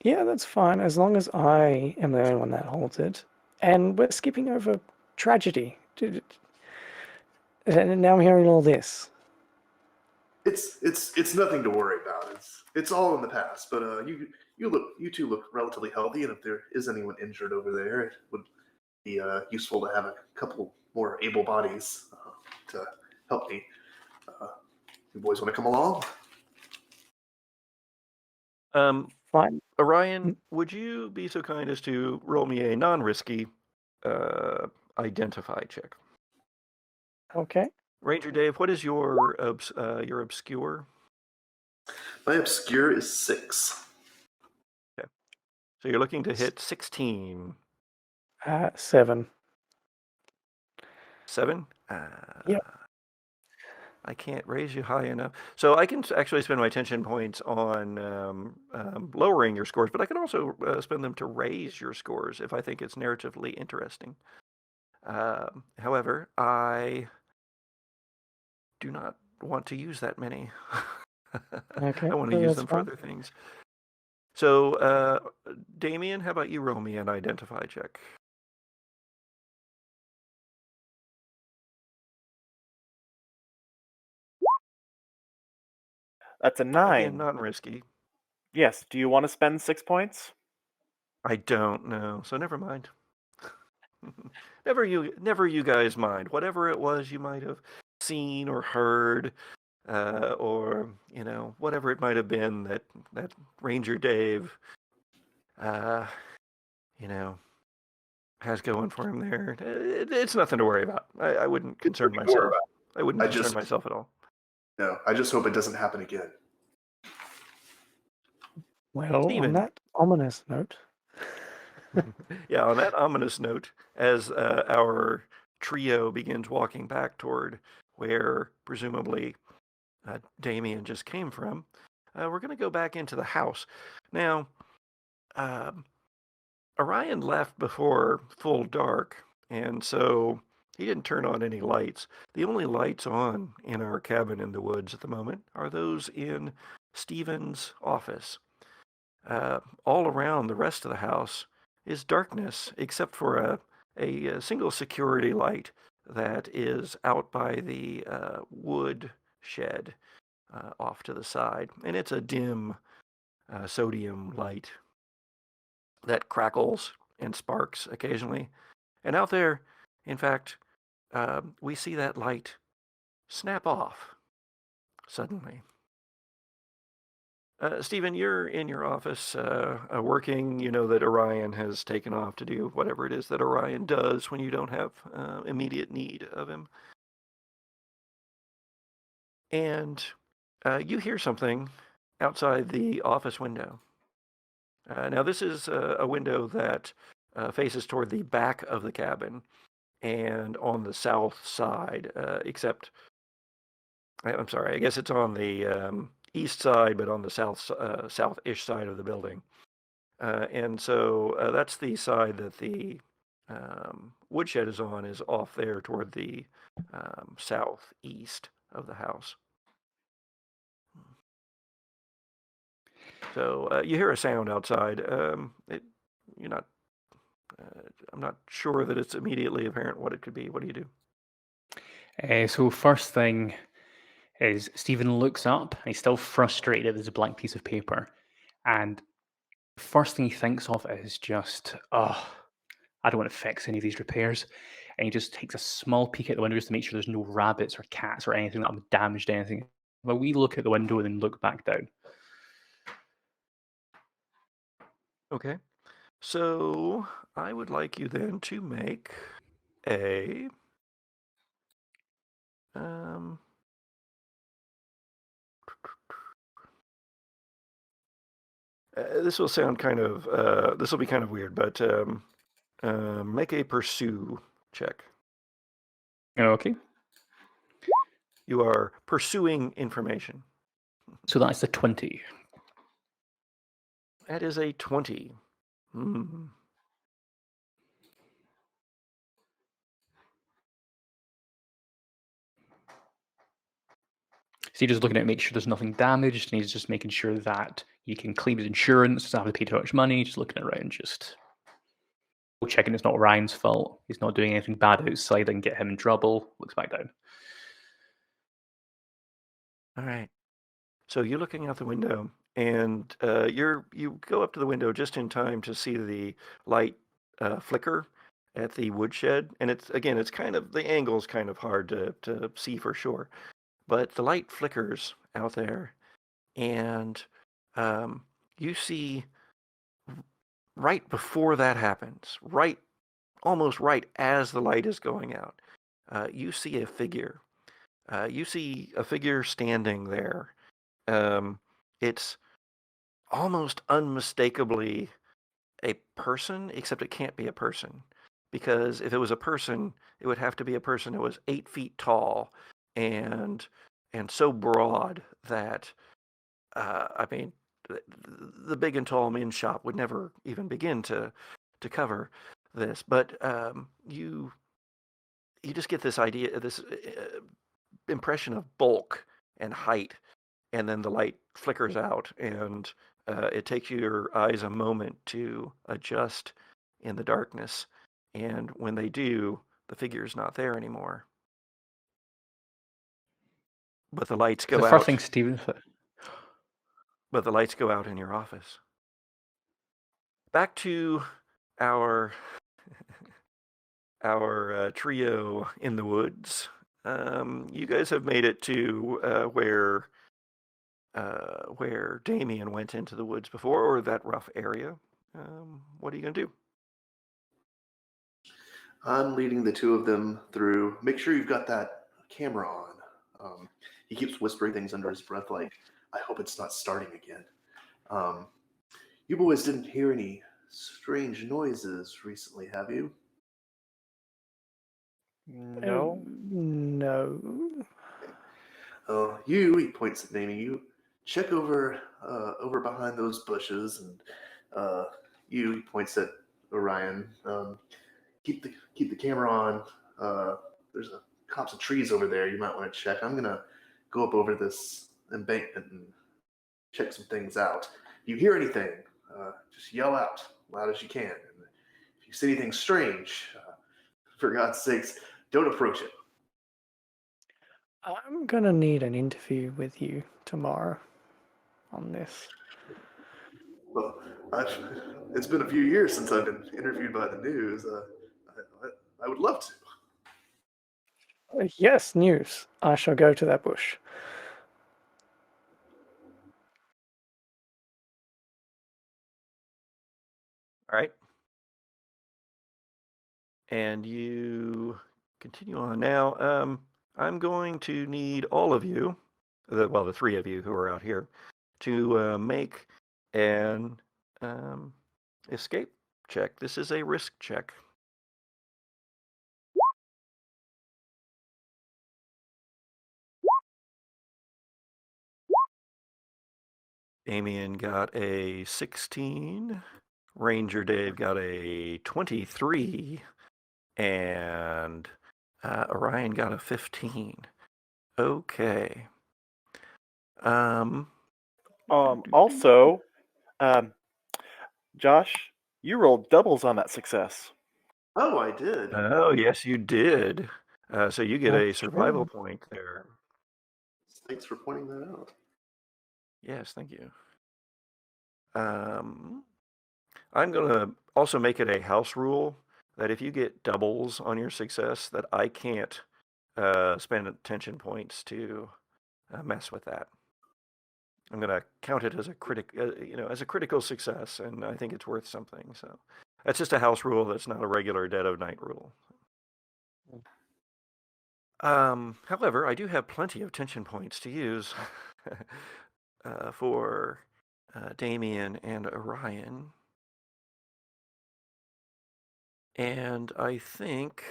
Yeah, that's fine, as long as I am the only one that holds it. And we're skipping over tragedy. And now I'm hearing all this. It's nothing to worry about. It's all in the past. But you two look relatively healthy, and if there is anyone injured over there, it would be useful to have a couple more able bodies to help me. You boys want to come along? Fine. Orion, would you be so kind as to roll me a non-risky identify check? Okay. Ranger Dave, what is your obscure? My obscure is 6. Okay. So you're looking to hit 16. 7. 7? Yep. I can't raise you high enough. So I can actually spend my tension points on lowering your scores, but I can also spend them to raise your scores if I think it's narratively interesting. However, I do not want to use that many. Okay. I want to use them for other things. So, Damien, how about you roll me an identify check? That's a 9. Again, not risky. Yes. Do you want to spend 6 points? I don't know, so never mind. Never you guys mind. Whatever it was you might have seen or heard, or whatever it might have been that Ranger Dave, has going for him there. It's nothing to worry about. I wouldn't concern myself. I wouldn't concern myself at all. No, I just hope it doesn't happen again. Well, Steven. on that ominous note. Yeah, on that ominous note, as our trio begins walking back toward where presumably Damien just came from, we're going to go back into the house. Now, Orion left before full dark, and so he didn't turn on any lights. The only lights on in our cabin in the woods at the moment are those in Stephen's office. All around the rest of the house is darkness, except for a single security light that is out by the wood shed off to the side. And it's a dim sodium light that crackles and sparks occasionally. And out there, in fact, we see that light snap off suddenly. Stephen, you're in your office working. You know that Orion has taken off to do whatever it is that Orion does when you don't have immediate need of him. And you hear something outside the office window. Now, this is a window that faces toward the back of the cabin and on the south side, except, I'm sorry, I guess it's on the east side, but on the south-ish side of the building. And so that's the side that the woodshed is on, is off there toward the southeast of the house. So you hear a sound outside. You're not. I'm not sure that it's immediately apparent what it could be. What do you do? So first thing is Stephen looks up and he's still frustrated at this blank piece of paper. And the first thing he thinks of is just, I don't want to fix any of these repairs. And he just takes a small peek at the window just to make sure there's no rabbits or cats or anything that have damaged anything. But we look at the window and then look back down. Okay. So I would like you then to make a this will sound kind of this will be kind of weird, but make a pursue check. Okay. You are pursuing information. So that's a 20. That is a 20. Mm. So he's just looking at make sure there's nothing damaged, and he's just making sure that he can claim his insurance, doesn't have to pay too much money, just looking around, just checking it's not Orion's fault. He's not doing anything bad outside and get him in trouble. Looks back down. All right. So you're looking out the window, and you go up to the window just in time to see the light flicker at the woodshed. And it's kind of, the angle's kind of hard to see for sure. But the light flickers out there, and you see right before that happens, almost right as the light is going out, you see a figure. You see a figure standing there. It's almost unmistakably a person, except it can't be a person. Because if it was a person, it would have to be a person that was 8 feet tall and so broad that, the big and tall men's shop would never even begin to cover this. But you just get this idea, this impression of bulk and height, and then the light flickers out, and it takes your eyes a moment to adjust in the darkness. And when they do, the figure's not there anymore. But the lights go out. The first thing Stephen but the lights go out in your office. Back to our trio in the woods. You guys have made it to where Damien went into the woods before, or that rough area. What are you gonna do? I'm leading the two of them through. Make sure you've got that camera on. He keeps whispering things under his breath, like, I hope it's not starting again. You boys didn't hear any strange noises recently, have you? No. No. He points at Damien, you check over behind those bushes, and he points at Orion. Keep the camera on. There's a copse of trees over there. You might want to check. I'm gonna go up over this embankment and check some things out. If you hear anything, just yell out loud as you can. And if you see anything strange, for God's sakes, don't approach it. I'm gonna need an interview with you tomorrow on this. Well, it's been a few years since I've been interviewed by the news. I would love to. Yes, news. I shall go to that bush. All right. And you continue on. Now, I'm going to need all of you, the three of you who are out here, to make an escape check. This is a risk check. Damien got a 16. Ranger Dave got a 23. And Orion got a 15. Okay. Also, Josh, you rolled doubles on that success. Oh, I did. Oh, yes, you did. So you get a That's survival true. point there. Thanks for pointing that out. Yes, thank you. I'm going to also make it a house rule that if you get doubles on your success, that I can't spend attention points to mess with that. I'm going to count it as a critical success, and I think it's worth something. So that's just a house rule. That's not a regular Dead of Night rule. However, I do have plenty of tension points to use for Damien and Orion. And I think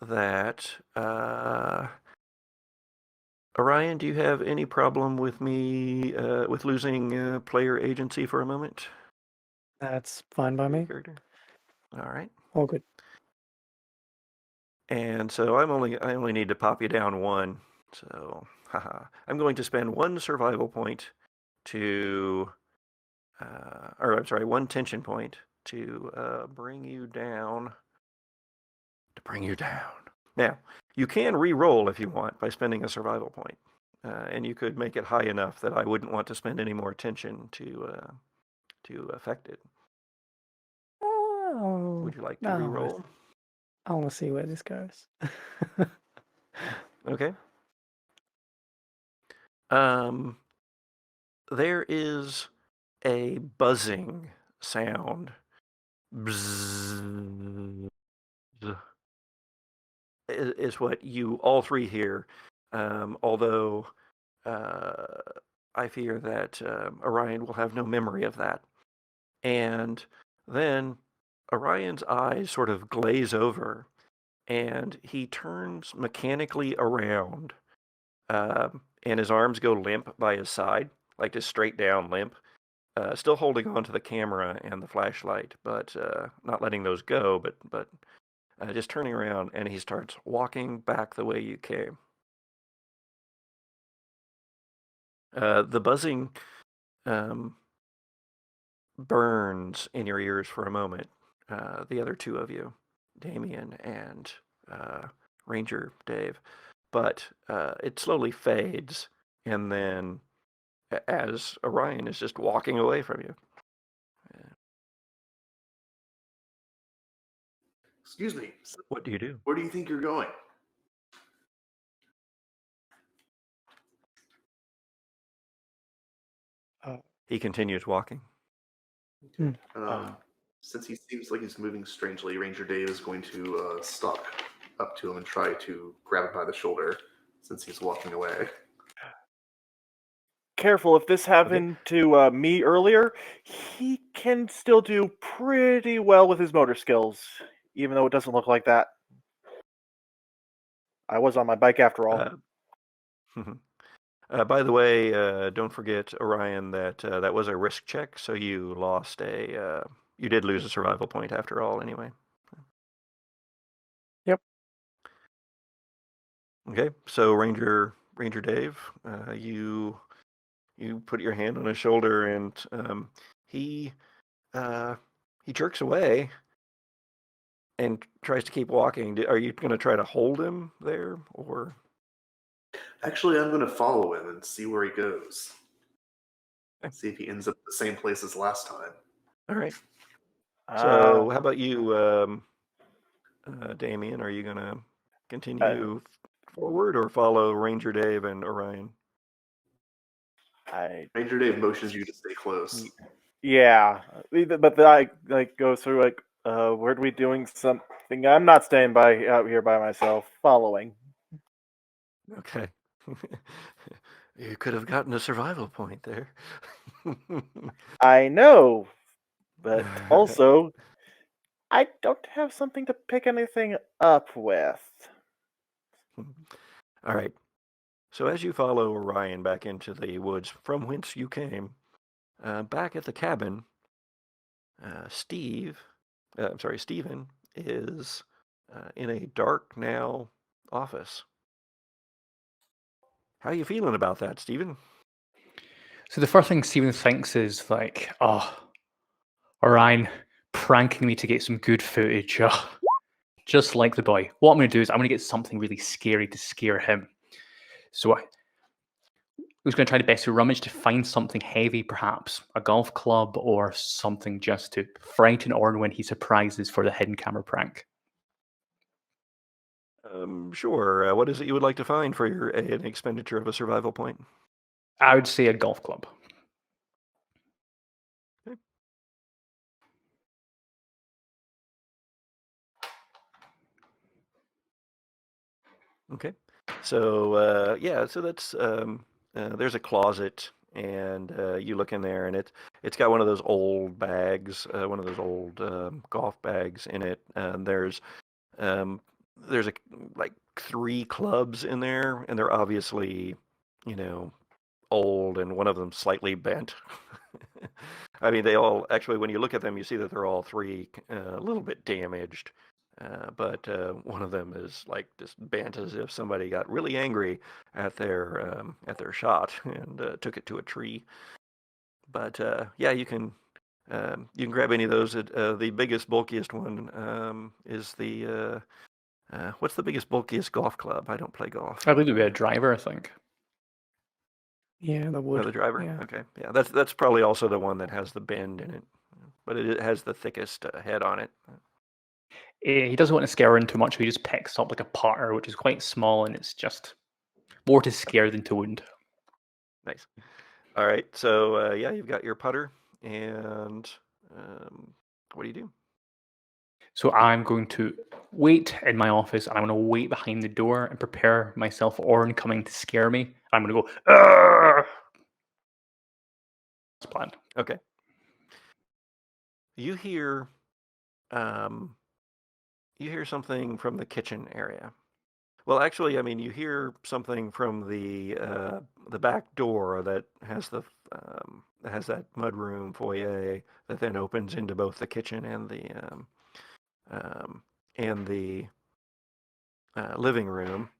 that Orion, do you have any problem with me with losing player agency for a moment? That's fine by me. Character? All right. All good. And so I only need to pop you down one. So I'm going to spend one survival point to, one tension point to bring you down. Now, you can re-roll if you want by spending a survival point. And you could make it high enough that I wouldn't want to spend any more tension to affect it. Oh, Would you like to no, re-roll? I want to see where this goes. Okay. There is a buzzing sound. Bzzz. Is what you all three hear. Although I fear that Orion will have no memory of that. And then Orion's eyes sort of glaze over, and he turns mechanically around, and his arms go limp by his side, like just straight down limp, still holding on to the camera and the flashlight, but not letting those go, but just turning around, and he starts walking back the way you came. The buzzing burns in your ears for a moment. The other two of you, Damien and Ranger Dave, but it slowly fades, and then as Orion is just walking away from you. Excuse me. What do you do? Where do you think you're going? He continues walking. Since he seems like he's moving strangely, Ranger Dave is going to stalk up to him and try to grab him by the shoulder since he's walking away. Careful, if this happened to me earlier, he can still do pretty well with his motor skills, even though it doesn't look like that. I was on my bike after all. By the way, don't forget, Orion, that that was a risk check, so you lost you did lose a survival point after all, anyway. Yep. Okay, so Ranger Dave, you put your hand on his shoulder, and he jerks away and tries to keep walking. Are you going to try to hold him there, or? Actually, I'm going to follow him and see where he goes. See if he ends up the same place as last time. All right. So, how about you, Damien? Are you going to continue forward or follow Ranger Dave and Orion? Ranger Dave motions you to stay close. Yeah, but then I go through where are we doing something? I'm not staying out here by myself. Following. Okay. You could have gotten a survival point there. I know, but also, I don't have something to pick anything up with. All right. So as you follow Orion back into the woods from whence you came, back at the cabin, Stephen is in a dark now office. How are you feeling about that, Stephen? So the first thing Stephen thinks is like, oh, Orion pranking me to get some good footage. Oh, just like the boy. What I'm going to do is I'm going to get something really scary to scare him. So I was going to try the best to rummage to find something heavy, perhaps a golf club or something just to frighten Orion when he surprises for the hidden camera prank. Sure. What is it you would like to find for an expenditure of a survival point? I would say a golf club. Okay. So so that's there's a closet, and you look in there, and it's got one of those old bags, one of those old golf bags in it. There's like 3 clubs in there, and they're obviously, old, and one of them slightly bent. I mean, they all actually, when you look at them, you see that they're all 3 a little bit damaged. But one of them is like just bent as if somebody got really angry at their shot and took it to a tree. But yeah, you can grab any of those. The biggest, bulkiest one is the what's the biggest, bulkiest golf club? I don't play golf. I believe it would be a driver, I think. Yeah, the wood. Oh, the driver? Yeah. Okay. Yeah, that's probably also the one that has the bend in it. But it has the thickest head on it. He doesn't want to scare her in too much, so he just picks up like a putter, which is quite small, and it's just more to scare than to wound. Nice. All right, so yeah, you've got your putter, and what do you do? So I'm going to wait in my office, and I'm going to wait behind the door and prepare myself for Orion coming to scare me. I'm going to go, "Arr!" That's plan. Okay. You hear something from the kitchen area. Well, actually, I mean, you hear something from the back door that has that mudroom foyer that then opens into both the kitchen and the living room.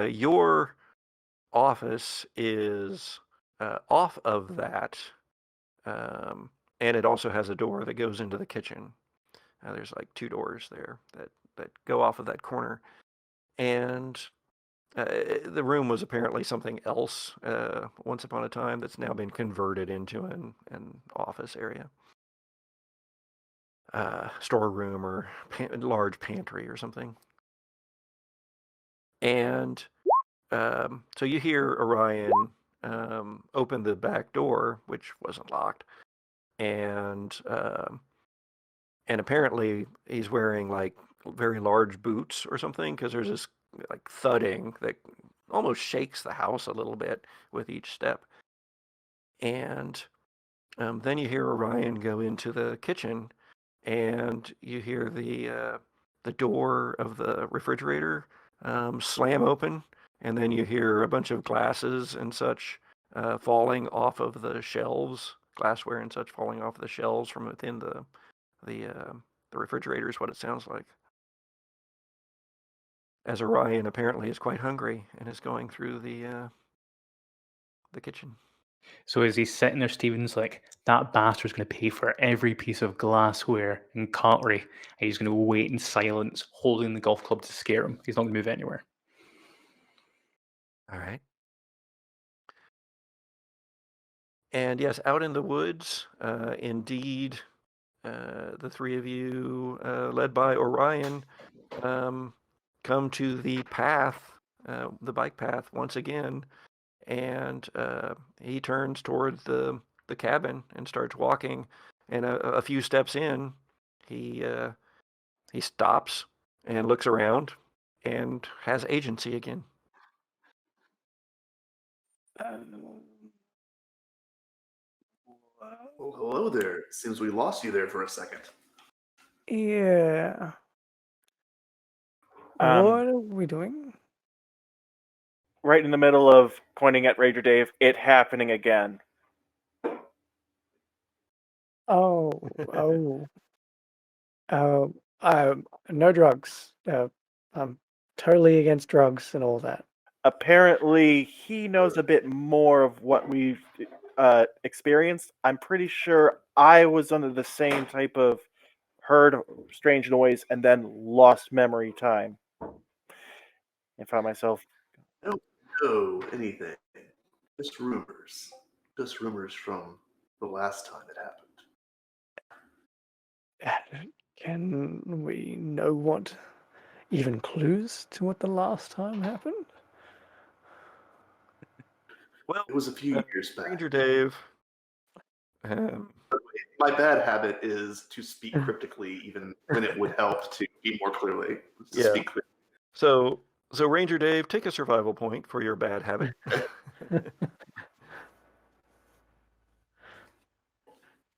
Your office is off of that, and it also has a door that goes into the kitchen. There's like 2 doors there that go off of that corner. And The room was apparently something else once upon a time that's now been converted into an office area. Storeroom or large pantry or something. And so you hear Orion open the back door, which wasn't locked, and apparently he's wearing like very large boots or something, because there's this like thudding that almost shakes the house a little bit with each step. And then you hear Orion go into the kitchen, and you hear the door of the refrigerator slam open, and then you hear a bunch of glasses and such falling off of the shelves, glassware and such falling off the shelves from within the refrigerator is what it sounds like. As Orion apparently is quite hungry and is going through the kitchen. So as he's sitting there, Stephen's like, that bastard's going to pay for every piece of glassware and cutlery. And he's going to wait in silence, holding the golf club to scare him. He's not going to move anywhere. All right. And yes, out in the woods, indeed, the three of you, led by Orion, come to the path, the bike path once again, and he turns toward the cabin and starts walking. And a few steps in, he stops and looks around and has agency again. Oh, hello there. It seems we lost you there for a second. Yeah. What are we doing? Right in the middle of pointing at Ranger Dave, it happening again. Oh. No drugs. I'm totally against drugs and all that. Apparently, he knows a bit more of what we've experienced. I'm pretty sure I was under the same type of heard strange noise and then lost memory time. And found myself. I don't know anything. Just rumors. Just rumors from the last time it happened. Can we know what, even clues to what the last time happened? Well, It was a few years back. Ranger Dave. My bad habit is to speak cryptically, even when it would help to speak more clearly. Yeah. So Ranger Dave, take a survival point for your bad habit.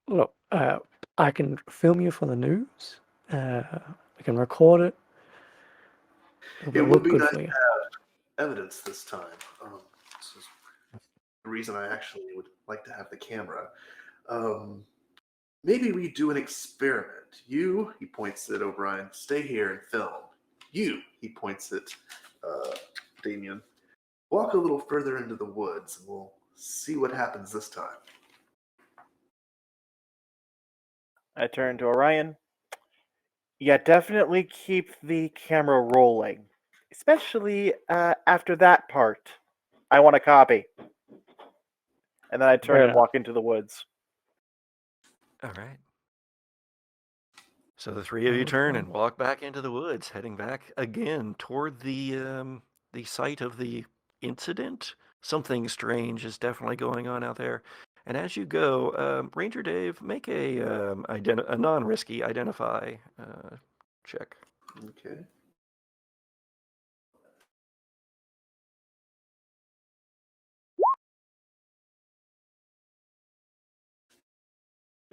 Look, I can film you for the news. We can record it. It would be good nice for to you. have evidence this time. This is the reason I actually would like to have the camera. Maybe we do an experiment. You, he points at O'Brien, stay here and film. You, he points at Damien, walk a little further into the woods and we'll see what happens this time. I turn to Orion. Yeah, definitely keep the camera rolling. Especially after that part. I want a copy. And then I turn and walk into the woods. All right. So the three of you turn and walk back into the woods, heading back again toward the site of the incident. Something strange is definitely going on out there. And as you go, Ranger Dave, make a non-risky identify check. Okay.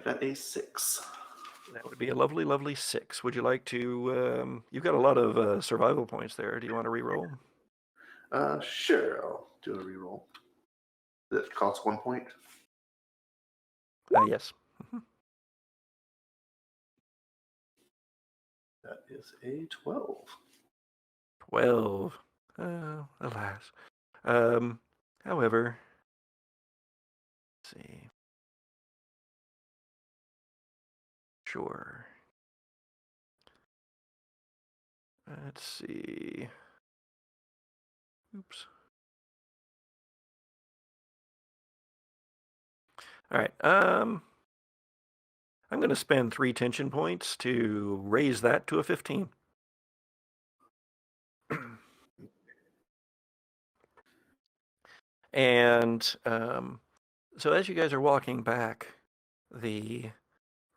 Got a 6. That would be a lovely, lovely 6. Would you like to? You've got a lot of survival points there. Do you want to re-roll? Sure, I'll do a reroll. That costs 1 point. Yes. That is a 12. 12. Alas. However, let's see. Sure. Let's see. Oops. All right. I'm going to spend 3 tension points to raise that to a 15. And so as you guys are walking back, the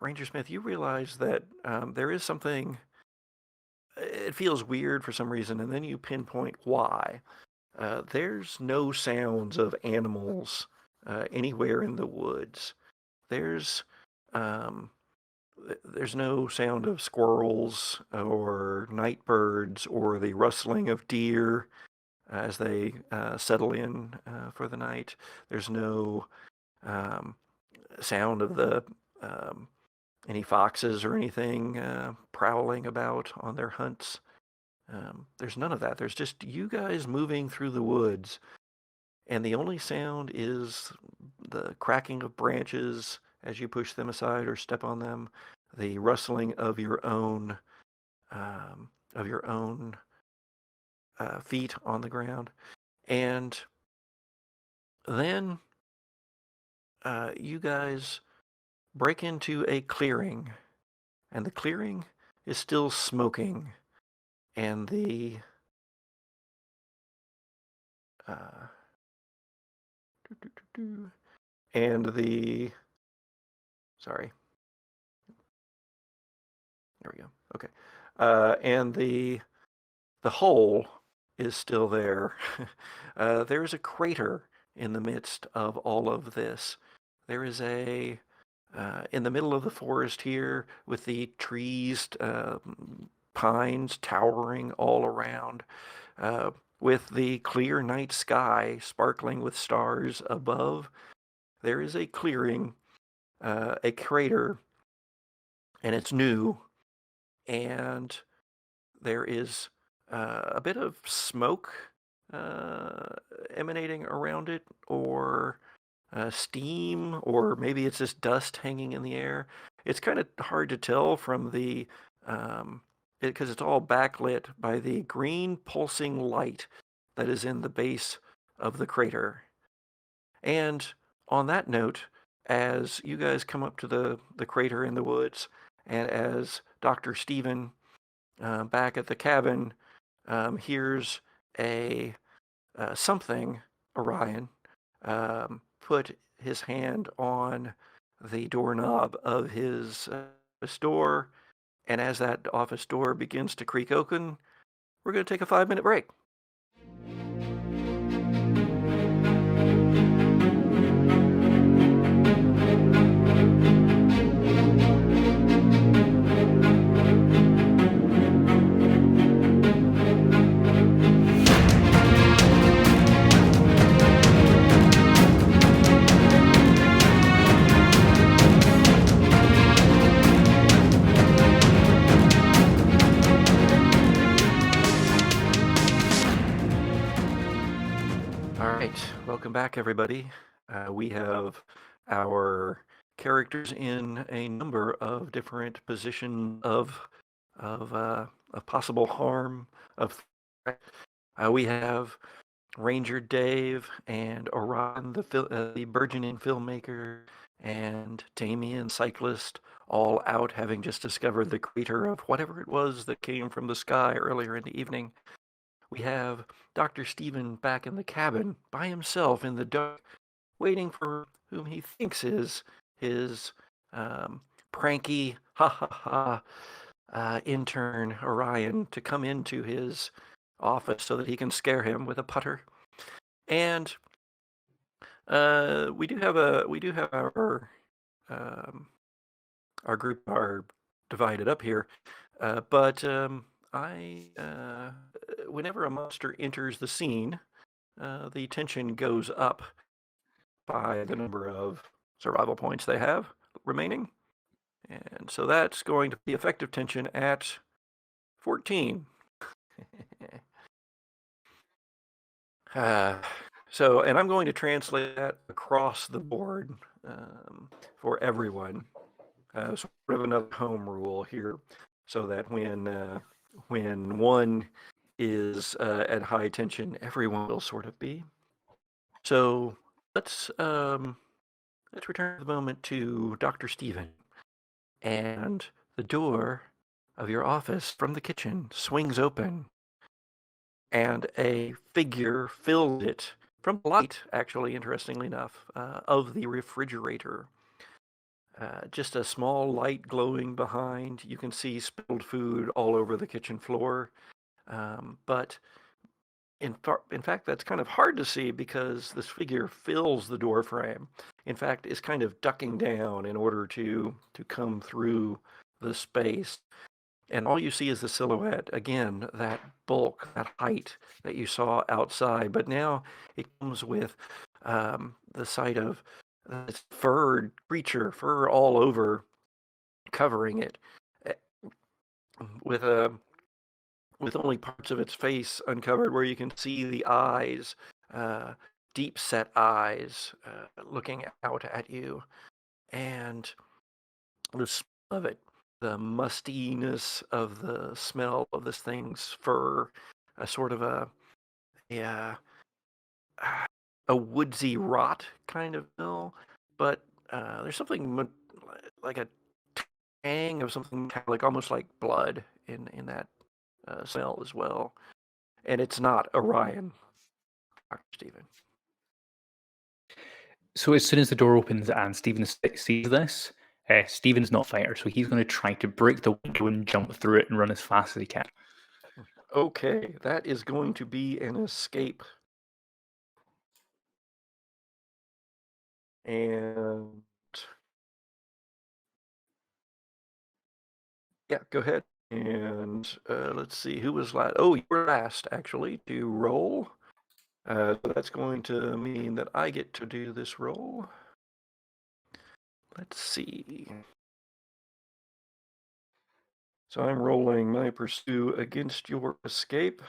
Ranger Smith, you realize that there is something. It feels weird for some reason, and then you pinpoint why. There's no sounds of animals anywhere in the woods. There's no sound of squirrels or night birds or the rustling of deer as they settle in for the night. There's no sound of the any foxes or anything prowling about on their hunts. There's none of that. There's just you guys moving through the woods, and the only sound is the cracking of branches as you push them aside or step on them, the rustling of your own feet on the ground, and then you guys break into a clearing, and the clearing is still smoking, and the sorry, there we go. Okay, and the hole is still there. There is a crater in the midst of all of this. There is a in the middle of the forest here with the trees, pines towering all around, with the clear night sky sparkling with stars above. There is a clearing, a crater, and it's new, and there is a bit of smoke emanating around it, or steam, or maybe it's just dust hanging in the air. It's kind of hard to tell from the because it's all backlit by the green pulsing light that is in the base of the crater. And on that note, as you guys come up to the crater in the woods, and as Dr. Stephen back at the cabin hears a something, Orion, put his hand on the doorknob of his store, and as that office door begins to creak open, we're going to take a 5-minute break. Welcome back, everybody. We have our characters in a number of different positions of possible harm. We have Ranger Dave and Orion, the burgeoning filmmaker, and Damien, cyclist, all out having just discovered the crater of whatever it was that came from the sky earlier in the evening. We have Dr. Stephen back in the cabin by himself in the dark, waiting for whom he thinks is his pranky, intern Orion to come into his office so that he can scare him with a putter. And we do have our group are divided up here, but whenever a monster enters the scene, the tension goes up by the number of survival points they have remaining. And so that's going to be effective tension at 14. And I'm going to translate that across the board for everyone. Sort of another home rule here, so that when one is at high tension. Everyone will sort of be. So let's return for the moment to Dr. Stephen. And the door of your office from the kitchen swings open, and a figure fills it from the light, actually, interestingly enough, of the refrigerator. Just a small light glowing behind. You can see spilled food all over the kitchen floor. But in fact, that's kind of hard to see because this figure fills the door frame. In fact, is kind of ducking down in order to come through the space. And all you see is the silhouette. Again, that bulk, that height that you saw outside. But now it comes with the sight of this furred creature, fur all over, covering it, with only parts of its face uncovered, where you can see the eyes, deep set eyes, looking out at you, and the smell of it, the mustiness of the smell of this thing's fur, a sort of a woodsy rot kind of smell, but there's something like a tang of something kind of like almost like blood in that smell as well. And it's not Orion, Dr. Stephen. So as soon as the door opens and Stephen sees this, Stephen's not a fighter, so he's going to try to break the window and jump through it and run as fast as he can. Okay, that is going to be an escape. And yeah, go ahead. And let's see, who was last? Oh, you were last, actually, to roll. So that's going to mean that I get to do this roll. Let's see. So I'm rolling my pursue against your escape.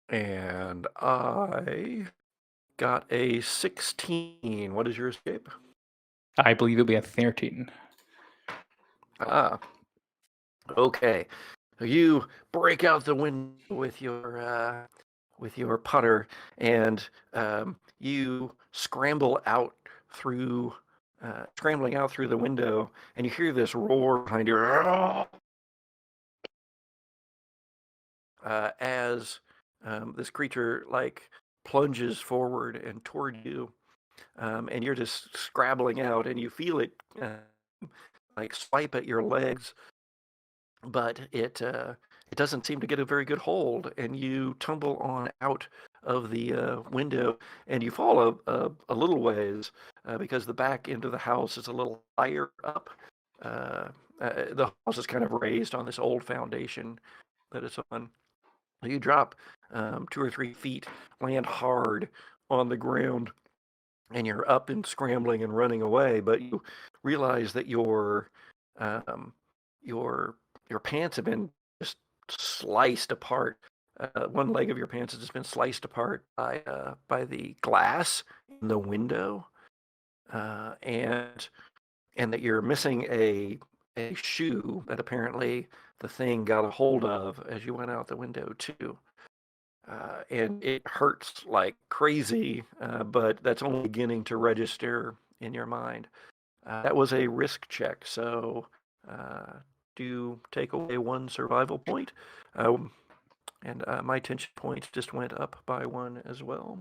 And I got a 16. What is your escape? I believe it'll be a 13. Ah, okay. You break out the window with your putter, and you scramble out through, scrambling out through the window, and you hear this roar behind you. As this creature like plunges forward and toward you, and you're just scrabbling out, and you feel it like swipe at your legs, but it doesn't seem to get a very good hold, and you tumble on out of the window, and you fall a little ways because the back end of the house is a little higher up. The house is kind of raised on this old foundation that it's on. You drop 2 or 3 feet, land hard on the ground, and you're up and scrambling and running away. But you realize that your pants have been just sliced apart. One leg of your pants has just been sliced apart by the glass in the window, and that you're missing a shoe that apparently the thing got a hold of as you went out the window too. And it hurts like crazy, but that's only beginning to register in your mind. That was a risk check, so do take away 1 survival point. And my tension points just went up by 1 as well.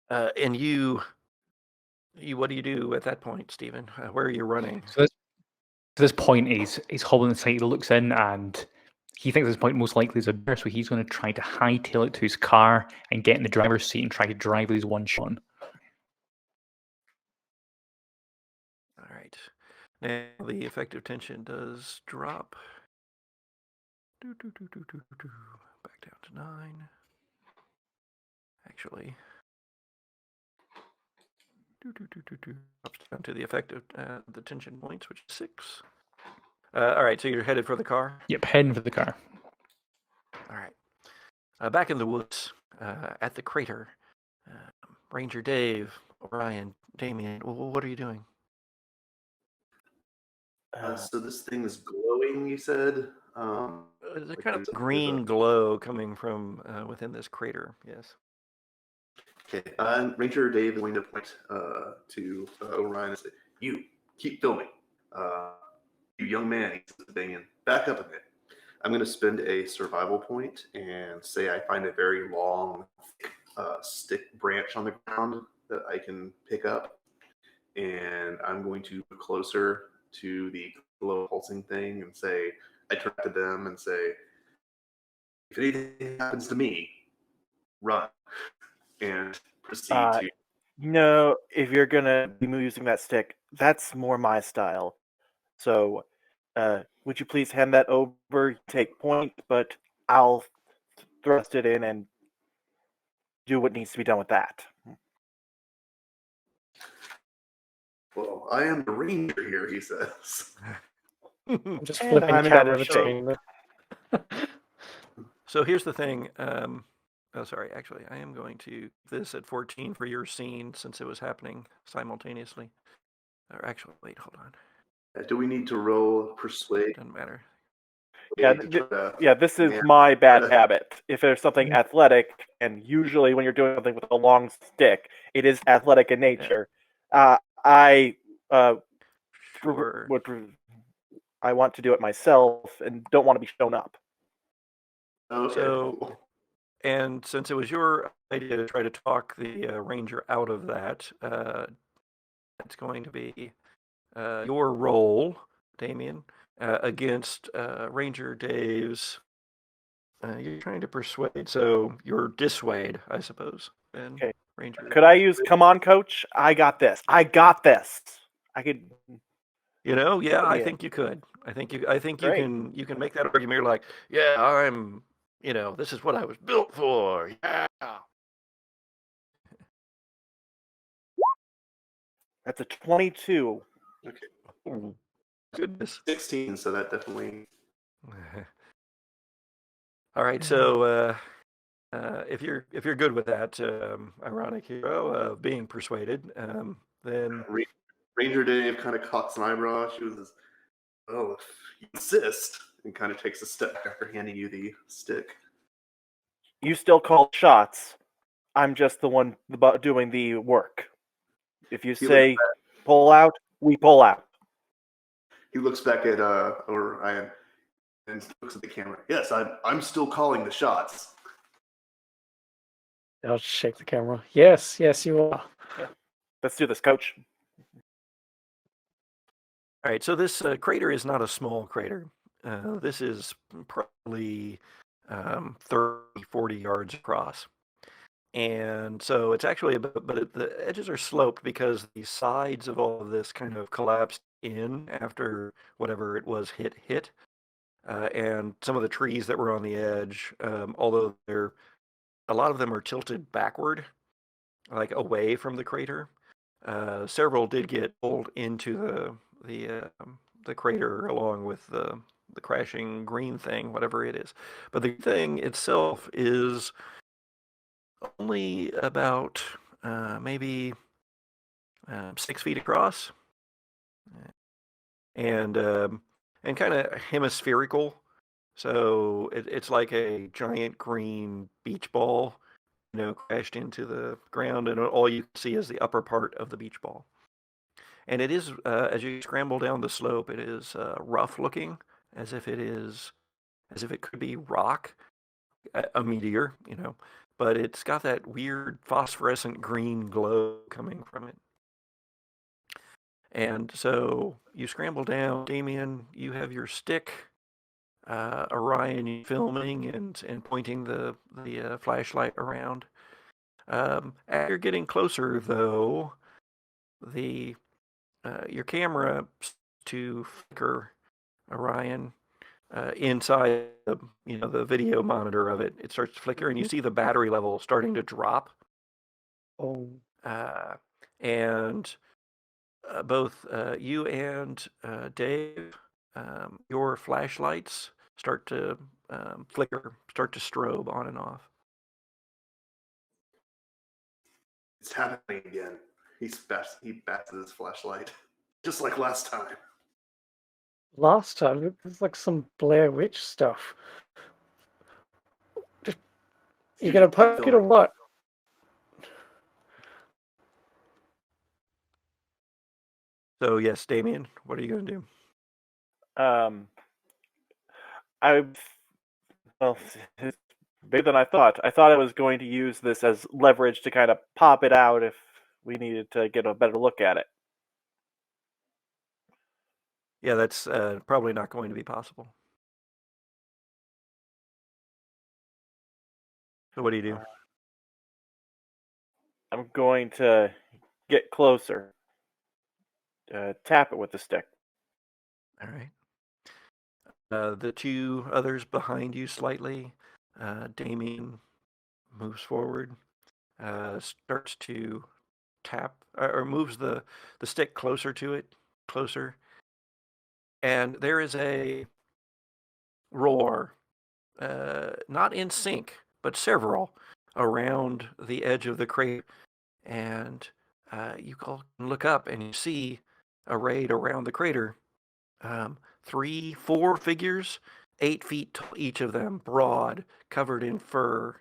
And you, what do you do at that point, Stephen? Where are you running? So at this point, he's hobbling inside. He looks in, and he thinks at this point most likely is a bear, so he's going to try to hightail it to his car and get in the driver's seat and try to drive with his one shot. All right. Now the effective tension does drop. Back down to 9. Actually, drops down to the effective the tension points, which is 6. All right, so you're headed for the car. Yep, heading for the car. All right. Back in the woods, at the crater, Ranger Dave, Orion, Damien, what are you doing? So this thing is glowing, you said? There's a Like kind of there's green glow coming from within this crater, yes. Okay, Ranger Dave is going to point to Orion and say, "You keep filming. You young man," he says to Damien, "back up a bit. I'm going to spend a survival point and say I find a very long stick branch on the ground that I can pick up, and I'm going to move closer to the glow pulsing thing and say, I turn to them and say, if anything happens to me, run," and proceed to. No, if you're gonna be using that stick, that's more my style. So, would you please hand that over? Take point, but I'll thrust it in and do what needs to be done with that. Well, I am the ranger here, he says. I'm just And flipping I'm in camera better shape. between them. So here's the thing. Oh, sorry. Actually, I am going to keep this at 14 for your scene since it was happening simultaneously. Or actually, wait, hold on. Do we need to roll persuade? Doesn't matter. Yeah, this is my bad habit. If there's something athletic, and usually when you're doing something with a long stick, it is athletic in nature. I Sure. I want to do it myself and don't want to be shown up. Okay, So- cool. And since it was your idea to try to talk the ranger out of that, it's going to be your role, Damien, against Ranger Dave's. You're trying to persuade, so you're dissuade, I suppose. And Okay. Ranger. Could I use "Come on, coach"? I got this. I could. Yeah, I Yeah. think you could. I think you Great. can make that argument. You're like, yeah, I'm. This is what I was built for. Yeah. That's a 22. Oh, goodness. 16, so that definitely. All right, so if you're good with that, ironic hero being persuaded, then Ranger Dave kind of cocks an eyebrow. She was, "Oh, if you insist," and kind of takes a step back after handing you the stick. You still call shots. I'm just the one doing the work. If you He say pull out, we pull out. He looks back at Orion and looks at the camera. "Yes, I'm still calling the shots." I'll shake the camera. Yes, you are. Let's do this, coach. all right. So this crater is not a small crater. This is probably 30, 40 yards across. And so it's actually, but the edges are sloped because the sides of all of this kind of collapsed in after whatever it was hit. And some of the trees that were on the edge, although a lot of them are tilted backward, like away from the crater. Several did get pulled into the crater along with the crashing green thing, whatever it is. But the thing itself is only about maybe 6 feet across, and kind of hemispherical. So it's like a giant green beach ball, crashed into the ground, and all you can see is the upper part of the beach ball. And it is, as you scramble down the slope, it is rough looking, as if it could be rock, a meteor, but it's got that weird phosphorescent green glow coming from it. And so you scramble down. Damien, you have your stick. Orion, you filming and pointing the flashlight around. As you're getting closer, though, your camera to flicker, Orion, inside the video monitor of it. It starts to flicker, and you see the battery level starting to drop. Oh. And both you and Dave, your flashlights start to flicker, start to strobe on and off. It's happening again. He bats his flashlight, just like last time. Last time, it's like some Blair Witch stuff. You gonna poke it or what? So yes, Damien, what are you going to do? Well, it's bigger than I thought. I thought I was going to use this as leverage to kind of pop it out if we needed to get a better look at it. Yeah, that's probably not going to be possible. So what do you do? I'm going to get closer. Tap it with the stick. All right. The two others behind you slightly. Damien moves forward, starts to tap or moves the stick closer to it, closer, and there is a roar, not in sync, but several around the edge of the crate, and you can look up and you see arrayed around the crater 3, 4 figures, 8 feet tall, each of them, broad, covered in fur,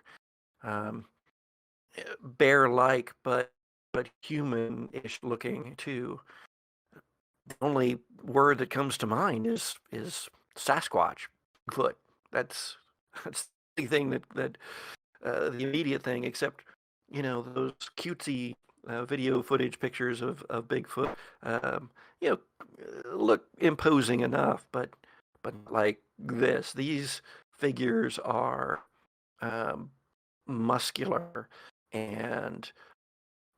bear-like, but human-ish looking too. The only word that comes to mind is Sasquatch, Bigfoot. That's the thing that the immediate thing, except those cutesy video footage pictures of Bigfoot, look imposing enough, but like this, these figures are muscular, and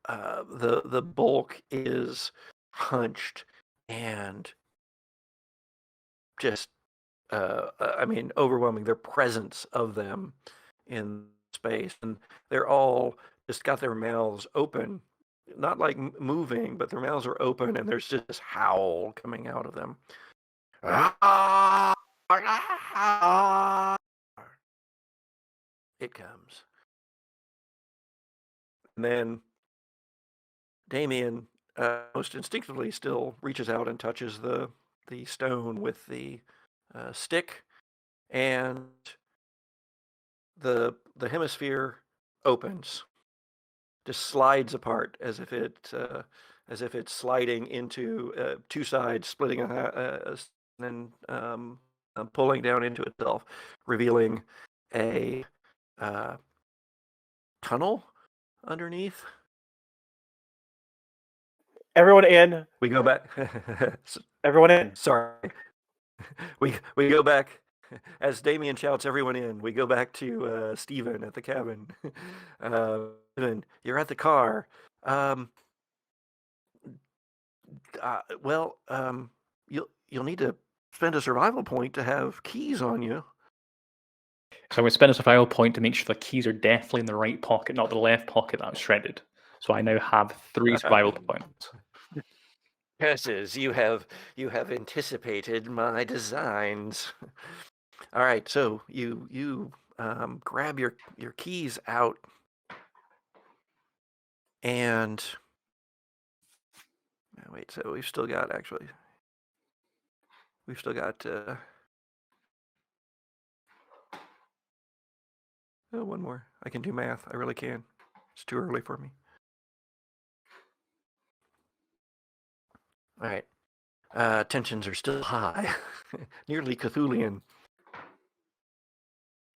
the bulk is hunched and just overwhelming. Their presence of them in space, and they're all just got their mouths open, not like moving, but their mouths are open, and there's just this howl coming out of them. It comes. And then Damien, most instinctively, still reaches out and touches the stone with the stick, and the hemisphere opens, just slides apart as if it's sliding into two sides, splitting and pulling down into itself, revealing a tunnel underneath. Everyone in. We go back. Everyone in. Sorry. We go back as Damien shouts everyone in. We go back to Stephen at the cabin. Stephen, you're at the car. You'll need to spend a survival point to have keys on you. So I'm going to spend a survival point to make sure the keys are definitely in the right pocket, not the left pocket that was shredded. So I now have 3 survival points. Curses, you have anticipated my designs. All right, so you grab your keys out, and wait. So we've still got one more. I can do math. I really can. It's too early for me. All right. Tensions are still high, nearly Cthulhian.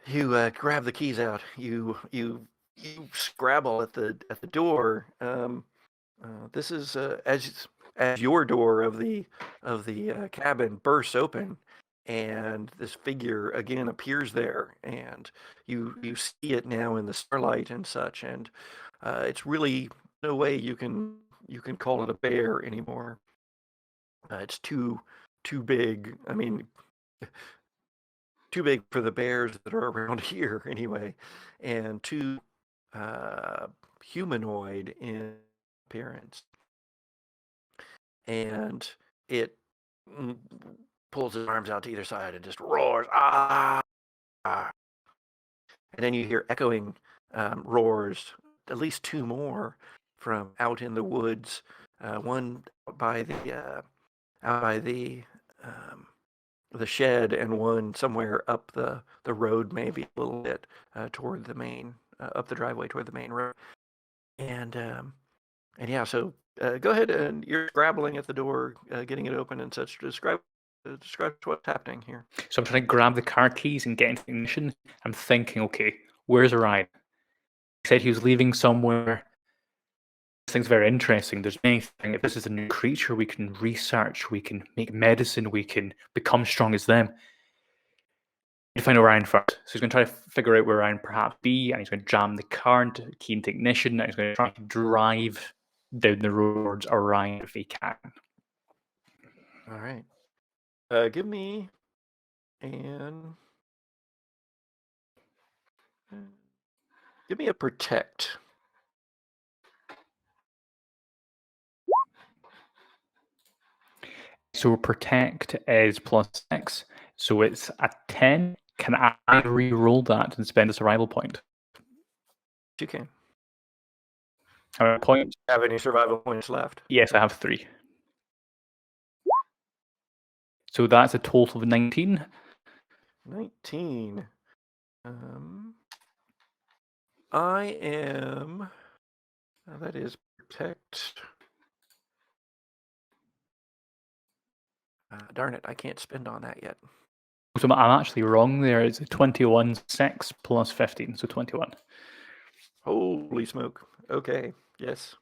You grab the keys out. You scrabble at the door. This is as your door of the cabin bursts open, and this figure again appears there, and you see it now in the starlight and such, and it's really no way you can call it a bear anymore. It's too big. I mean, too big for the bears that are around here anyway, and too humanoid in appearance. And it pulls his arms out to either side and just roars, ah! And then you hear echoing roars, at least two more from out in the woods. One out by the shed, and one somewhere up the road, maybe a little bit toward the main, up the driveway toward the main road. And yeah, so go ahead, and you're scrabbling at the door, getting it open and such. Describe what's happening here. So I'm trying to grab the car keys and get into ignition. I'm thinking, okay, where's Orion? He said he was leaving somewhere. This thing's very interesting. There's many things. If this is a new creature, we can research, we can make medicine, we can become strong as them. To find Orion first. So he's going to try to figure out where Orion perhaps be, and he's going to jam the car into key into ignition, and he's going to try to drive down the road towards Orion if he can. All right. Give me a protect. So protect is +6, so it's a 10. Can I re-roll that and spend a survival point? You can. How many points? Have any survival points left? Yes, I have 3. So that's a total of 19. 19. I am. That is protect. Darn it, I can't spend on that yet. So I'm actually wrong there. It's 21, 6 plus 15, so 21. Holy smoke. Okay, yes.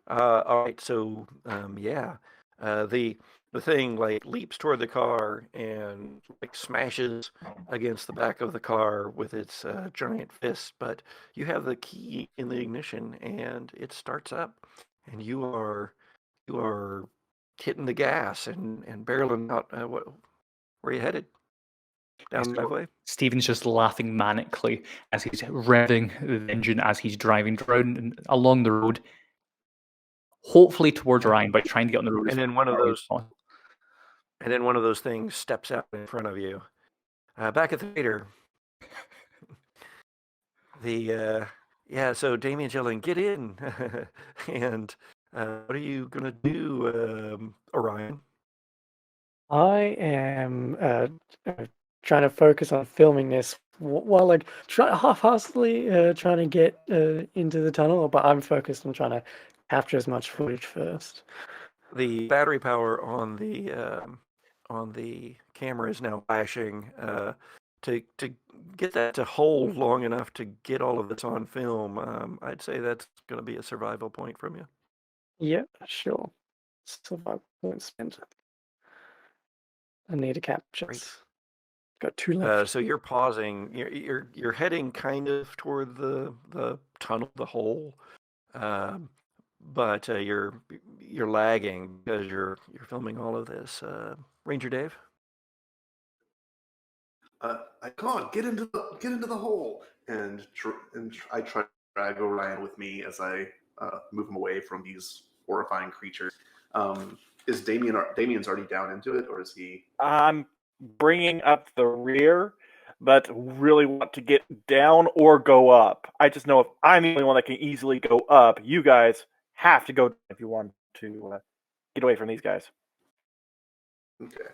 All right, so, yeah. The thing, like, leaps toward the car and, like, smashes against the back of the car with its giant fist, but you have the key in the ignition, and it starts up, and you are hitting the gas and barreling out. Where are you headed? Down the driveway? Stephen's just laughing manically as he's revving the engine as he's driving along the road, hopefully towards Orion, but trying to get on the road. And then one of those things steps out in front of you. Back at the theater, so Damien's yelling, "Get in!" And what are you gonna do, Orion? I am trying to focus on filming this while like half-heartedly trying to get into the tunnel, but I'm focused on trying to capture as much footage first. The battery power on the camera is now flashing. To get that to hold long enough to get all of this on film, I'd say that's going to be a survival point from you. Yeah, sure. Survival point spent. I need to capture. Great. Got 2 left. So you're pausing. You're heading kind of toward the tunnel, the hole, but you're lagging because you're filming all of this. Ranger Dave. Come on, get into the hole, and I try to drag Orion with me as I move him away from these horrifying creatures. Is Damien's already down into it, or is he? I'm bringing up the rear, but really want to get down or go up. I just know if I'm the only one that can easily go up, you guys have to go if you want to get away from these guys. Okay.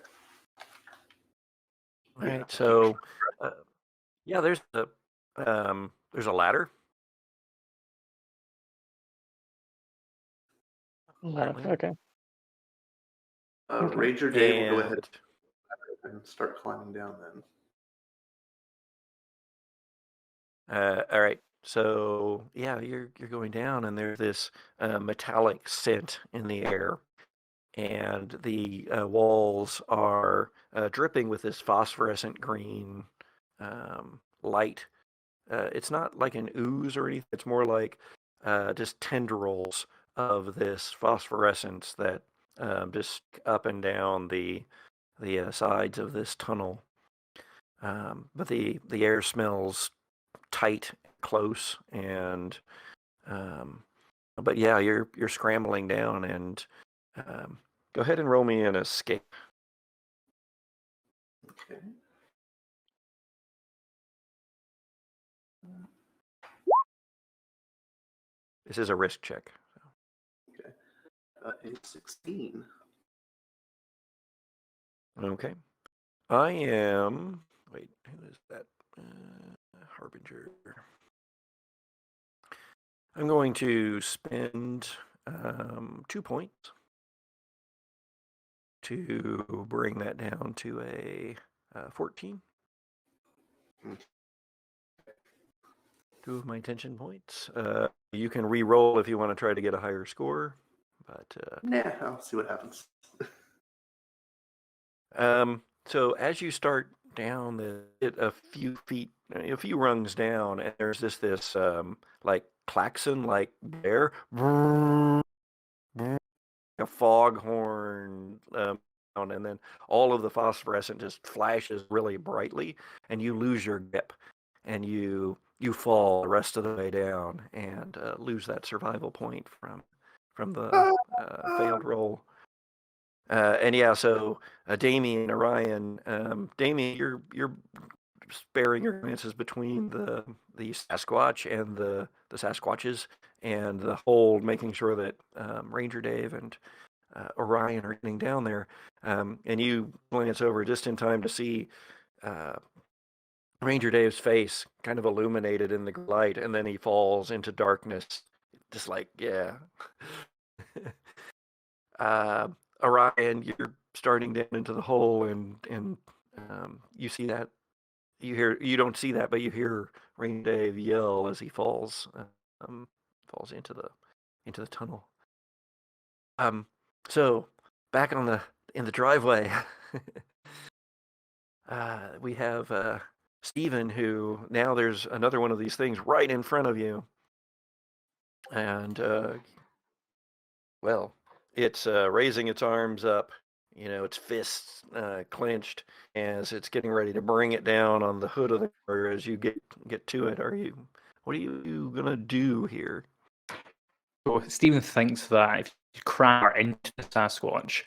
All right. So, yeah, there's a ladder. Okay. Okay. Ranger Dave will go ahead and start climbing down then. All right. So yeah, you're going down, and there's this metallic scent in the air, and the walls are dripping with this phosphorescent green light. It's not like an ooze or anything. It's more like just tendrils of this phosphorescence that just up and down the sides of this tunnel. But the air smells tight, close, and but yeah, you're scrambling down, and go ahead and roll me an escape. This is a risk check. Okay. A 16. Okay. I am. Wait, who is that? Harbinger. I'm going to spend 2 points to bring that down to a 14. 2 of my tension points. You can re-roll if you want to try to get a higher score, but Nah, I'll see what happens. so as you start down a few feet, a few rungs down, and there's this like klaxon, like bear, a foghorn, and then all of the phosphorescent just flashes really brightly, and you lose your grip, and you fall the rest of the way down and lose that survival point from the failed roll. And yeah, so Damien, Orion, Damien, you're sparing your glances between the Sasquatch and the Sasquatches and the hold, making sure that Ranger Dave and Orion are getting down there, and you glance over just in time to see Ranger Dave's face kind of illuminated in the light, and then he falls into darkness, just like, yeah. Orion, you're starting down into the hole, and you see that, you don't see that, but you hear Ranger Dave yell as he falls into the tunnel. So back in the driveway, we have Stephen, who now there's another one of these things right in front of you, and well, it's raising its arms up, its fists clenched as it's getting ready to bring it down on the hood of the car. As you get to it, what are you gonna do here? So Stephen thinks that if you crash into the Sasquatch,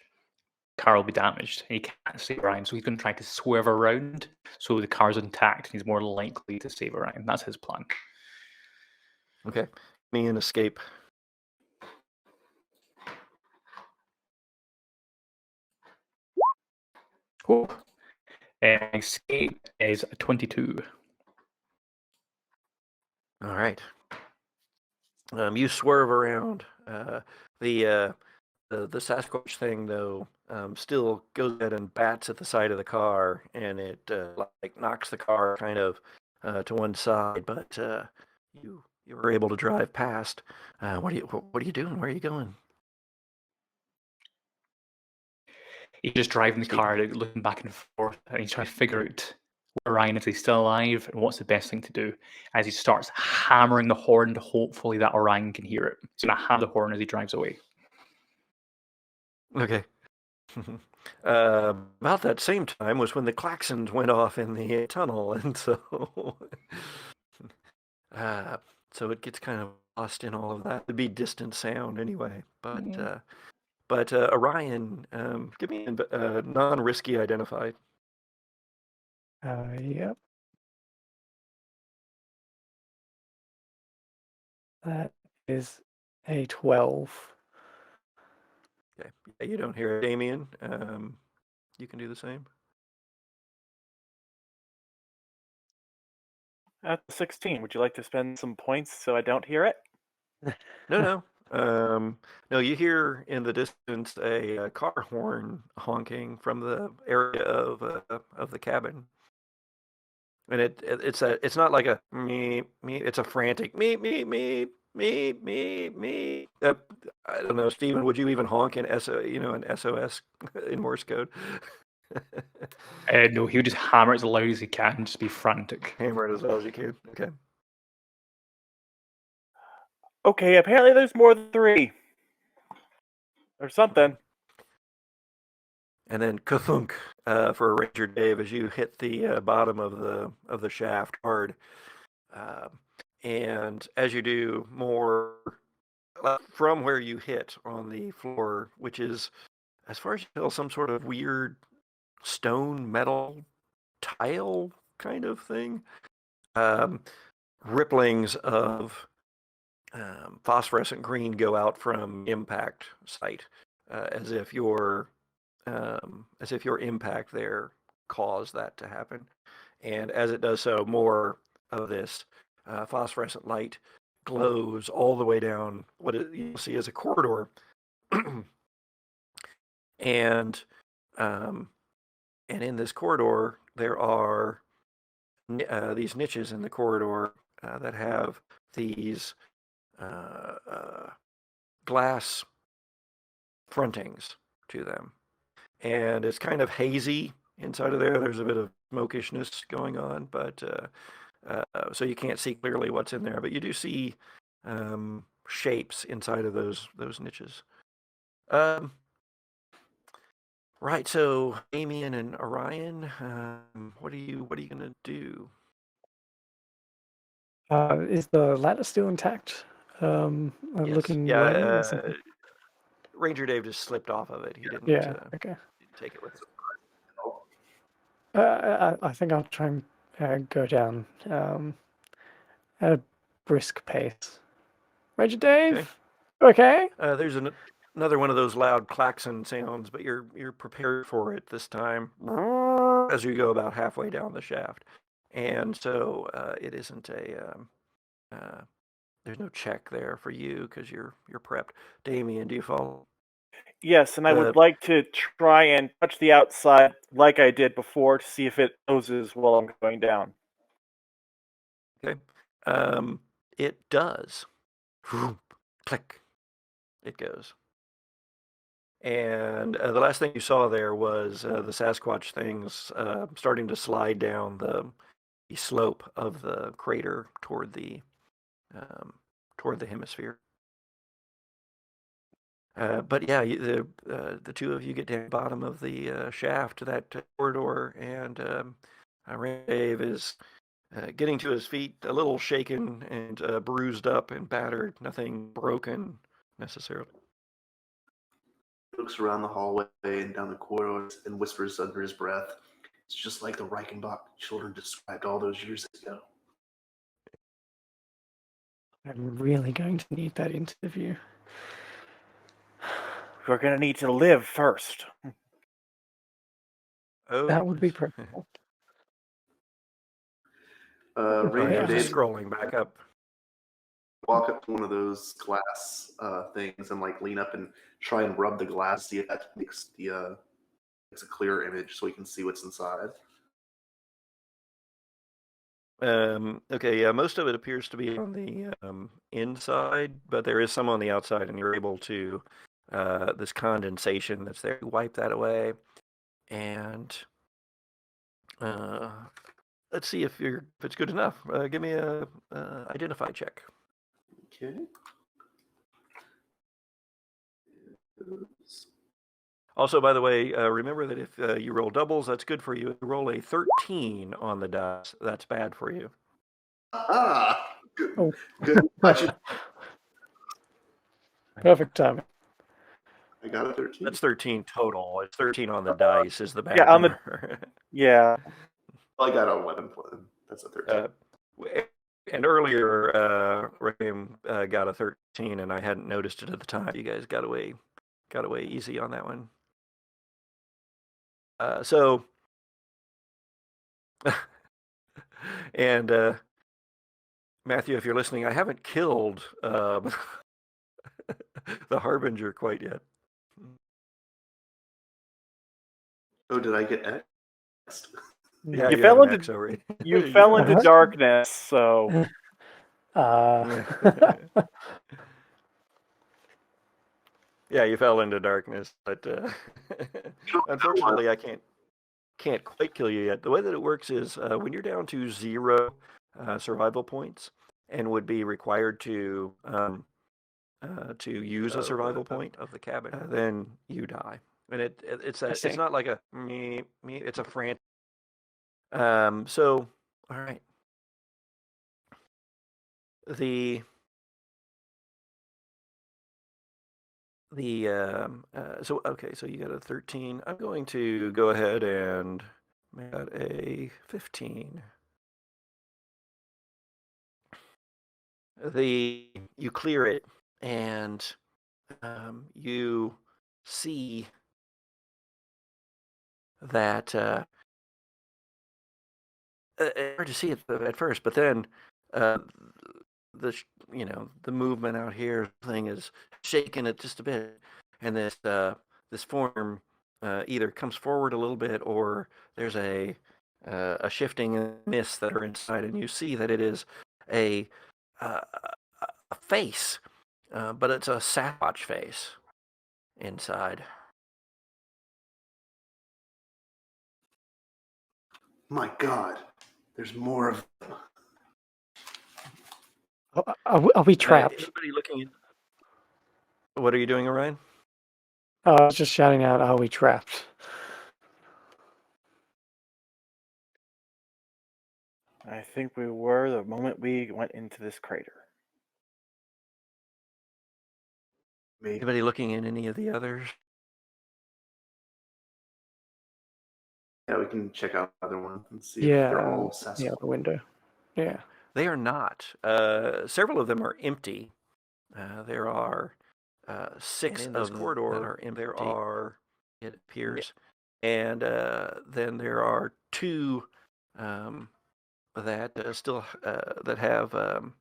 car will be damaged, and he can't save Orion, so he's going to try to swerve around so the car's intact, and he's more likely to save Orion. That's his plan. Okay, me and escape. Oh. Escape is a 22. All right. You swerve around. The Sasquatch thing, though, still goes ahead and bats at the side of the car, and it like knocks the car kind of to one side. But you were able to drive past. What are you doing? Where are you going? He's just driving the car, looking back and forth, and he's trying to figure out where Orion is. He's still alive, and what's the best thing to do? As he starts hammering the horn, to hopefully that Orion can hear it. He's going to hammer the horn as he drives away. Okay. About that same time was when the klaxons went off in the tunnel, and so so it gets kind of lost in all of that. It'd be distant sound anyway, but Orion, give me a non-risky identified. Yep. That is a 12. Okay. Yeah, you don't hear it, Damien. You can do the same. At 16, would you like to spend some points so I don't hear it? No. No, you hear in the distance a car horn honking from the area of the cabin, and it's not like a me. It's a frantic me. I don't know, Stephen. Would you even honk in an SOS in Morse code? No, he'll just hammer it as loud as he can and just be frantic. Hammer it as loud as you can. Okay. Okay, apparently there's more than 3. Or something. And then kathunk for Ranger Dave as you hit the bottom of the shaft hard. And as you do, more from where you hit on the floor, which is, as far as you tell, some sort of weird stone metal tile kind of thing. Ripplings of phosphorescent green go out from impact site, as if your impact there caused that to happen. And as it does so, more of this phosphorescent light glows all the way down what you'll see as a corridor. and in this corridor, there are these niches in the corridor that have these glass frontings to them. And it's kind of hazy inside of there. There's a bit of smokishness going on, but so you can't see clearly what's in there. But you do see shapes inside of those niches. Right. So Damien and Orion, what are you gonna do? Is the ladder still intact? Looking Yeah. running or something? Ranger Dave just slipped off of it. He didn't. Yeah. Okay. Take it with him. I think I'll try and go down at a brisk pace. Ranger Dave. Okay. There's another one of those loud klaxon sounds, but you're prepared for it this time as you go about halfway down the shaft, and so it isn't there's no check there for you because you're prepped. Damien, do you follow? Yes, and I would like to try and touch the outside like I did before to see if it closes while I'm going down. Okay. It does. Click. It goes. And the last thing you saw there was the Sasquatch things starting to slide down the slope of the crater toward the hemisphere. But yeah, the two of you get down the bottom of the shaft to that corridor, and Dave is getting to his feet, a little shaken and bruised up and battered. Nothing broken necessarily. He looks around the hallway and down the corridors and whispers under his breath, "It's just like the Reichenbach children described all those years ago." I'm really going to need that interview. We're going to need to live first. Oh, That would be preferable. Ranger Dave, scrolling back up. Walk up to one of those glass things and lean up and try and rub the glass, see if that makes a clearer image so we can see what's inside. Okay, yeah, most of it appears to be on the inside, but there is some on the outside, and you're able to this condensation that's there. Wipe that away, and let's see if it's good enough. Give me a identify check. Okay. Also, by the way, remember that if you roll doubles, that's good for you. If you roll a 13 on the dice, that's bad for you. Ah! Oh. Good. Perfect timing. I got a 13. That's 13 total. It's 13 on the dice is the bad number. Yeah. I got a 11. That's a 13. And earlier, Reccaim got a 13, and I hadn't noticed it at the time. You guys got away easy on that one. So, and Matthew, if you're listening, I haven't killed the Harbinger quite yet. Oh, did I get X'd? Yeah, you fell into darkness, so. Yeah, you fell into darkness, but unfortunately, I can't quite kill you yet. The way that it works is when you're down to 0 survival points and would be required to use a survival point of the cabin, then you die. And it's not like a me. It's a frantic. So all right. So okay, so you got a 13. I'm going to go ahead and make that a 15. you clear it, and you see that it's hard to see it at first, but then the the movement out here thing is shaking it just a bit, and this form either comes forward a little bit, or there's a shifting mist that are inside, and you see that it is a face, but it's a Sasquatch face inside. My God, there's more of them. Are we trapped? Anybody looking in? What are you doing, Orion? I was just shouting out, are we trapped? I think we were the moment we went into this crater. Me. Anybody looking in any of the others? Yeah, we can check out the other one and see if Yeah, they're all the Sasquatch. other window. Yeah. They are not. Several of them are empty. There are 6 in this corridor that are empty. There are, it appears, and then there are 2 that still that have the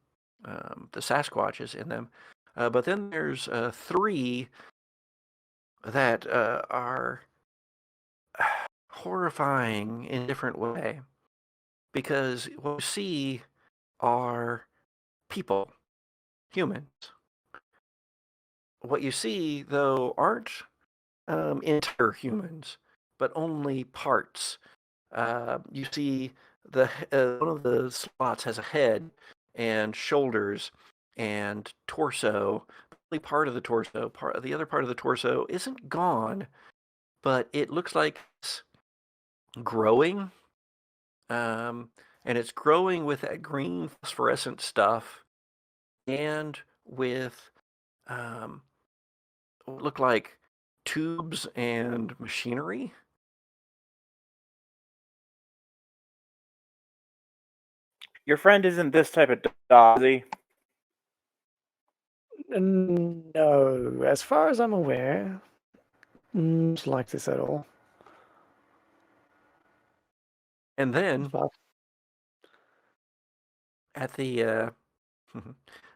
Sasquatches in them. But then there's 3 that are horrifying in a different way, because what you see are people, humans. What you see, though, aren't entire humans, but only parts. You see one of the slots has a head and shoulders and torso. Only part of the torso. The other part of the torso isn't gone, but it looks like it's growing. And it's growing with that green phosphorescent stuff, and with what look like tubes and machinery. Your friend isn't this type of dog, is he? No, as far as I'm aware, not like this at all. And then But at the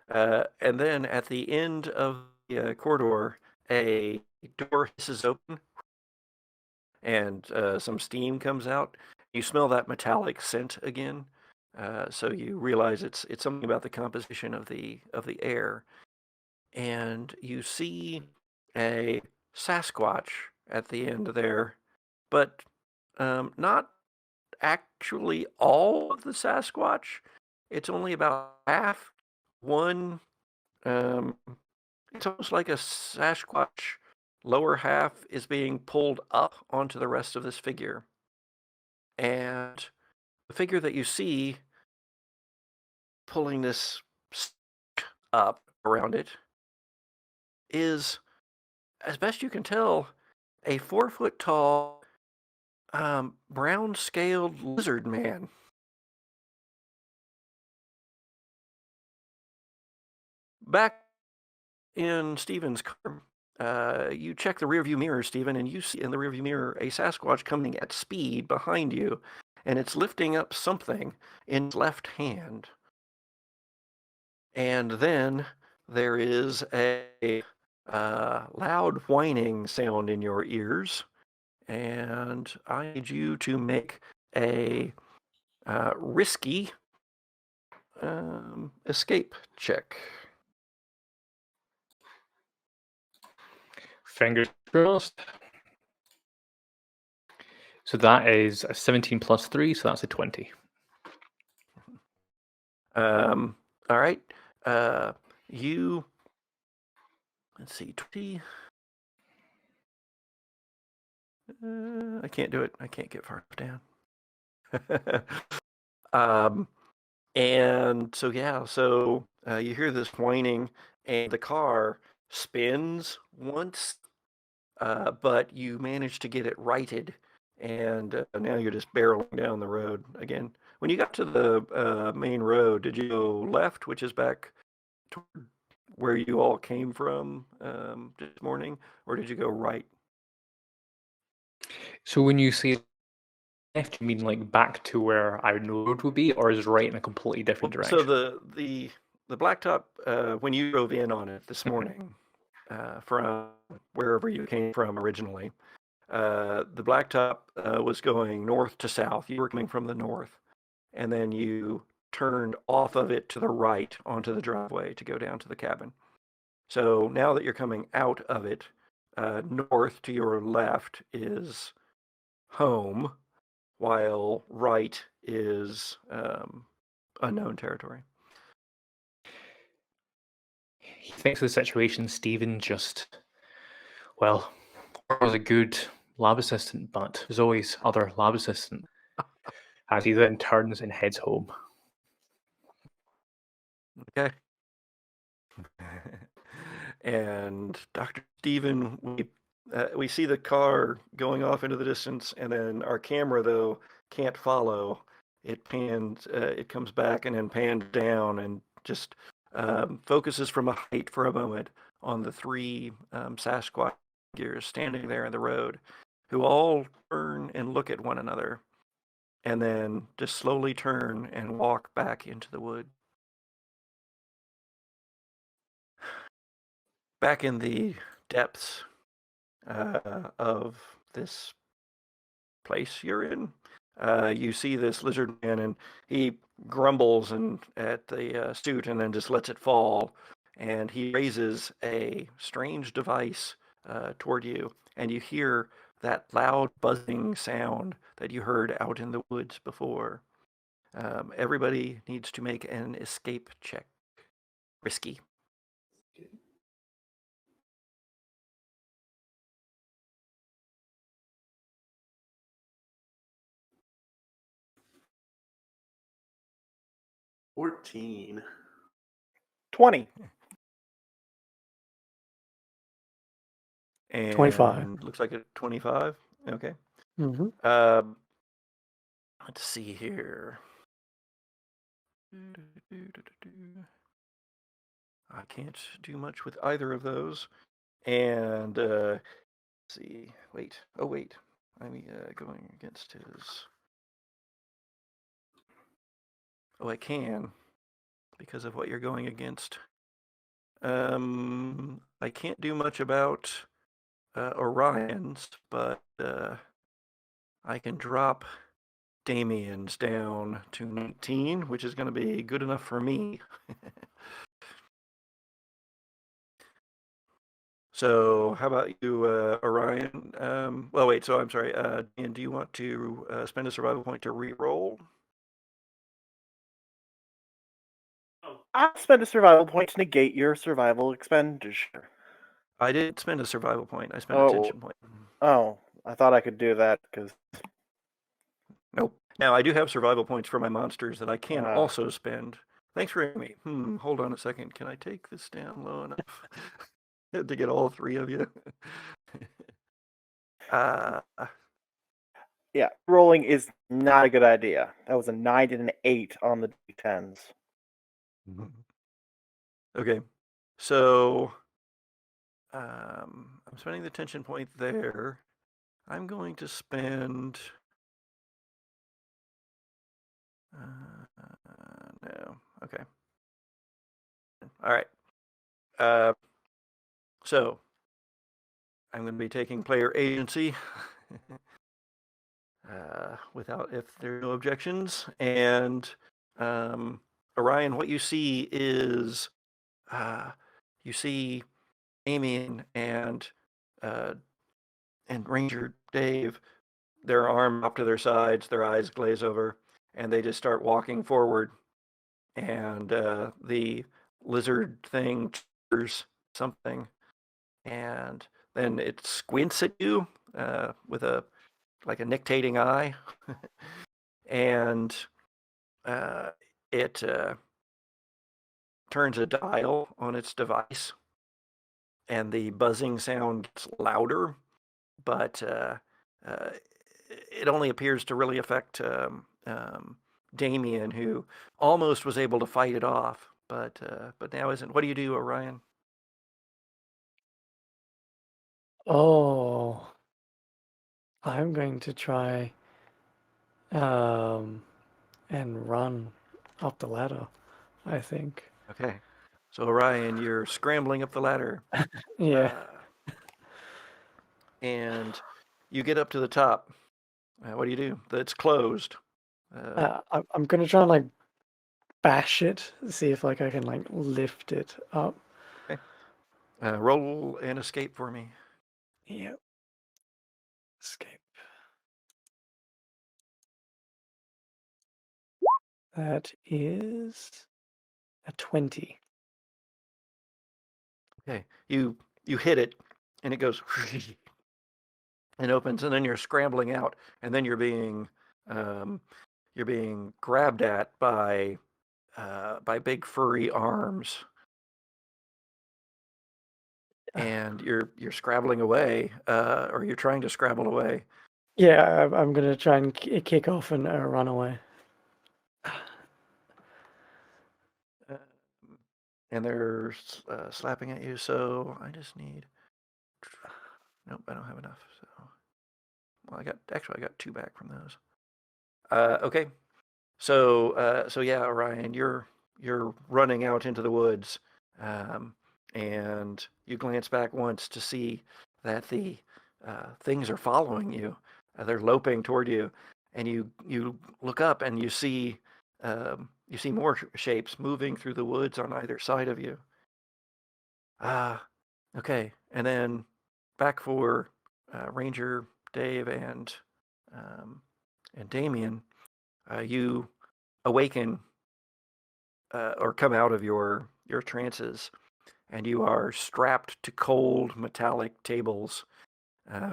and then at the end of the corridor, a door hisses open, and some steam comes out. You smell that metallic scent again, so you realize it's something about the composition of the air, and you see a Sasquatch at the end there, but not actually all of the Sasquatch. It's only about half. One, it's almost like a Sasquatch lower half is being pulled up onto the rest of this figure. And the figure that you see pulling this up around it is, as best you can tell, a 4-foot tall, brown scaled lizard man. Back in Steven's car, you check the rearview mirror, Steven, and you see in the rearview mirror a Sasquatch coming at speed behind you, and it's lifting up something in its left hand. And then there is a loud whining sound in your ears, and I need you to make a risky escape check. Fingers crossed. So that is a 17 plus 3, so that's a 20. All right. You, let's see, 20. I can't do it. I can't get far down. And so, yeah, so you hear this whining, and the car spins once, but you manage to get it righted, and now you're just barreling down the road again. When you got to the main road, did you go left, which is back toward where you all came from this morning, or did you go right? So when you say left, you mean like back to where I know the road would be, or is right in a completely different direction? So the blacktop, when you drove in on it this morning, from wherever you came from originally, the blacktop was going north to south. You were coming from the north, and then you turned off of it to the right onto the driveway to go down to the cabin. So now that you're coming out of it, north to your left is home, while right is unknown territory. He thinks of the situation, Stephen just, well, was a good lab assistant, but there's always other lab assistant. As he then turns and heads home. Okay. And Dr. Stephen, we see the car going off into the distance, and then our camera though can't follow. It pans, it comes back and then pans down and just focuses from a height for a moment on the three Sasquatch figures standing there in the road, who all turn and look at one another, and then just slowly turn and walk back into the wood. Back in the depths of this place you're in, you see this lizard man, and he grumbles at the suit and then just lets it fall, and he raises a strange device toward you, and you hear that loud buzzing sound that you heard out in the woods before. Everybody needs to make an escape check. Risky. $14. 20. And 25. Looks like a 25. Okay. Mm-hmm. Let's see here. I can't do much with either of those. And let's see. Wait. Oh, wait. I'm going against his. Oh, I can because of what you're going against. I can't do much about Orion's, but I can drop Damien's down to 19, which is going to be good enough for me. So how about you, Orion? Well, wait, so I'm sorry. Dan, do you want to spend a survival point to re-roll? I'll spend a survival point to negate your survival expenditure. I didn't spend a survival point. I spent a tension point. Oh, I thought I could do that because. Nope. Now, I do have survival points for my monsters that I can also spend. Thanks for me. Hold on a second. Can I take this down low enough to get all three of you? Yeah, rolling is not a good idea. That was a 9 and an 8 on the D10s. Okay. So I'm spending the tension point there. I'm going to spend... no. Okay. All right. So I'm going to be taking player agency if there are no objections. And Orion, what you see is you see Amy and Ranger Dave, their arm up to their sides, their eyes glaze over, and they just start walking forward. And the lizard thing triggers something, and then it squints at you with a nictating eye, and it turns a dial on its device, and the buzzing sound gets louder, but it only appears to really affect Damien, who almost was able to fight it off, but now isn't. What do you do, Orion? Oh, I'm going to try and run up the ladder, I think. Okay. So Orion, you're scrambling up the ladder. Yeah. And you get up to the top. What do? It's closed. I'm gonna try and like bash it, see if like I can like lift it up. Okay. Roll and escape for me. Yep. Escape. That is a 20. Okay. You hit it, and it goes and opens, and then you're scrambling out, and then you're being grabbed at by big furry arms, and you're scrabbling away, or you're trying to scrabble away. Yeah, I'm gonna try and kick off and run away. And they're slapping at you. So I just need. Nope, I don't have enough. So, well, I got 2 back from those. Okay. So yeah, Orion, you're running out into the woods, and you glance back once to see that the things are following you. They're loping toward you, and you look up and you see more shapes moving through the woods on either side of you. Okay, and then back for Ranger Dave and Damien. You awaken or come out of your trances, and you are strapped to cold metallic tables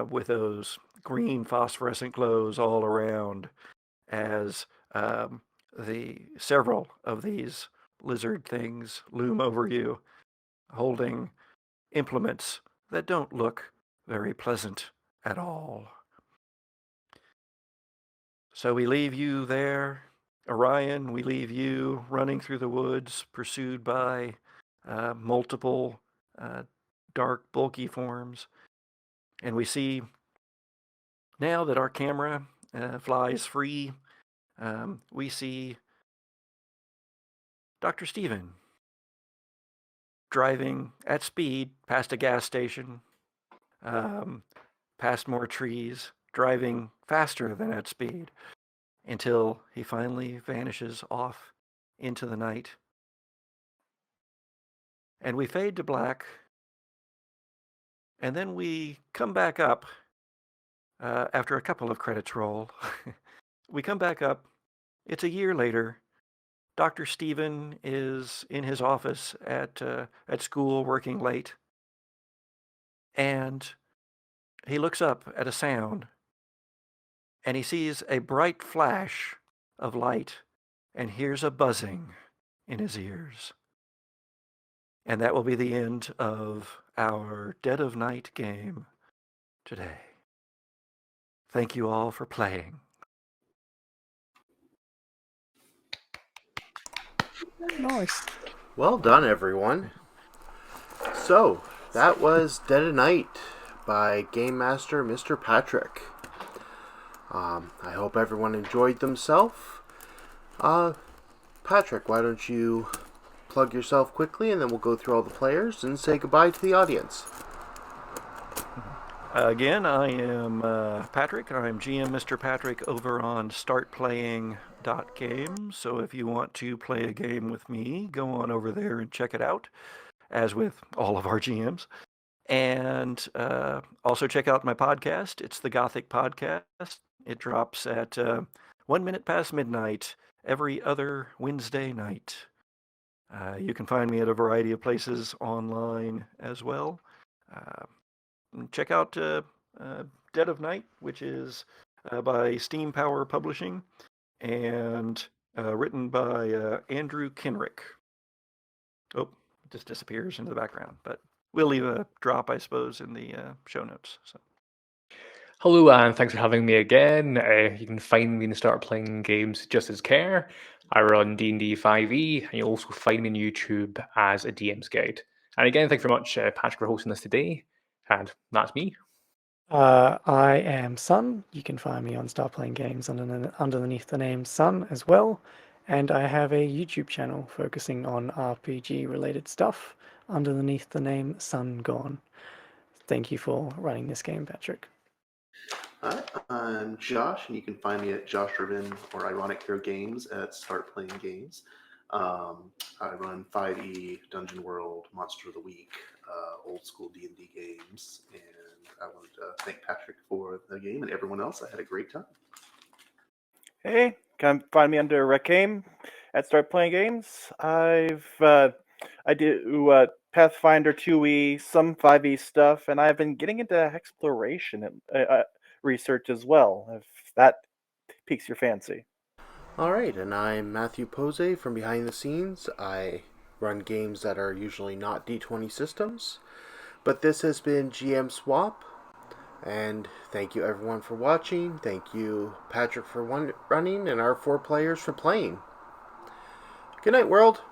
with those green phosphorescent glows all around, as the several of these lizard things loom over you, holding implements that don't look very pleasant at all. So we leave you there, Orion. We leave you running through the woods, pursued by multiple dark, bulky forms. And we see now that our camera flies free, we see Dr. Stephen driving at speed past a gas station, past more trees, driving faster than at speed, until he finally vanishes off into the night. And we fade to black, and then we come back up after a couple of credits roll. We come back up. It's a year later. Dr. Stephen is in his office at school, working late, and he looks up at a sound, and he sees a bright flash of light and hears a buzzing in his ears. And that will be the end of our Dead of Night game today. Thank you all for playing. Nice. Well done, everyone. So, that was Dead of Night by Game Master Mr. Patrick. I hope everyone enjoyed themselves. Patrick, why don't you plug yourself quickly, and then we'll go through all the players and say goodbye to the audience. Again, I am Patrick. I'm GM Mr. Patrick over on startplaying.games. So if you want to play a game with me, go on over there and check it out, as with all of our GMs. And also check out my podcast. It's the Gothic Podcast. It drops at 1 minute past midnight every other Wednesday night. You can find me at a variety of places online as well. Check out Dead of Night, which is by Steampower Publishing and written by Andrew Kenrick. Oh, it just disappears into the background, but we'll leave a drop, I suppose, in the show notes. So. Hello, and thanks for having me again. You can find me and start playing games just as Kerr. I run D&D 5e, and you'll also find me on YouTube as a DM's Guide. And again, thanks very much, Patrick, for hosting this today. And that's me. I am Sun. You can find me on Start Playing Games underneath the name Sun as well. And I have a YouTube channel focusing on RPG related stuff underneath the name Sun Gone. Thank you for running this game, Patrick. Hi, I'm Josh, and you can find me at Josh Ervin or Ironic Hero Games at Start Playing Games. I run 5e, Dungeon World, Monster of the Week, old school D&D games, and I wanted to thank Patrick for the game and everyone else. I had a great time. Hey, come find me under Reccaim at Start Playing Games. I do Pathfinder 2e, some 5e stuff, and I've been getting into exploration and research as well, if that piques your fancy. Alright, and I'm Matthew Pauze from Behind the Scenes. I run games that are usually not D20 systems, but this has been GM Swap, and thank you everyone for watching. Thank you Patrick for running, and our 4 players for playing. Good night, world!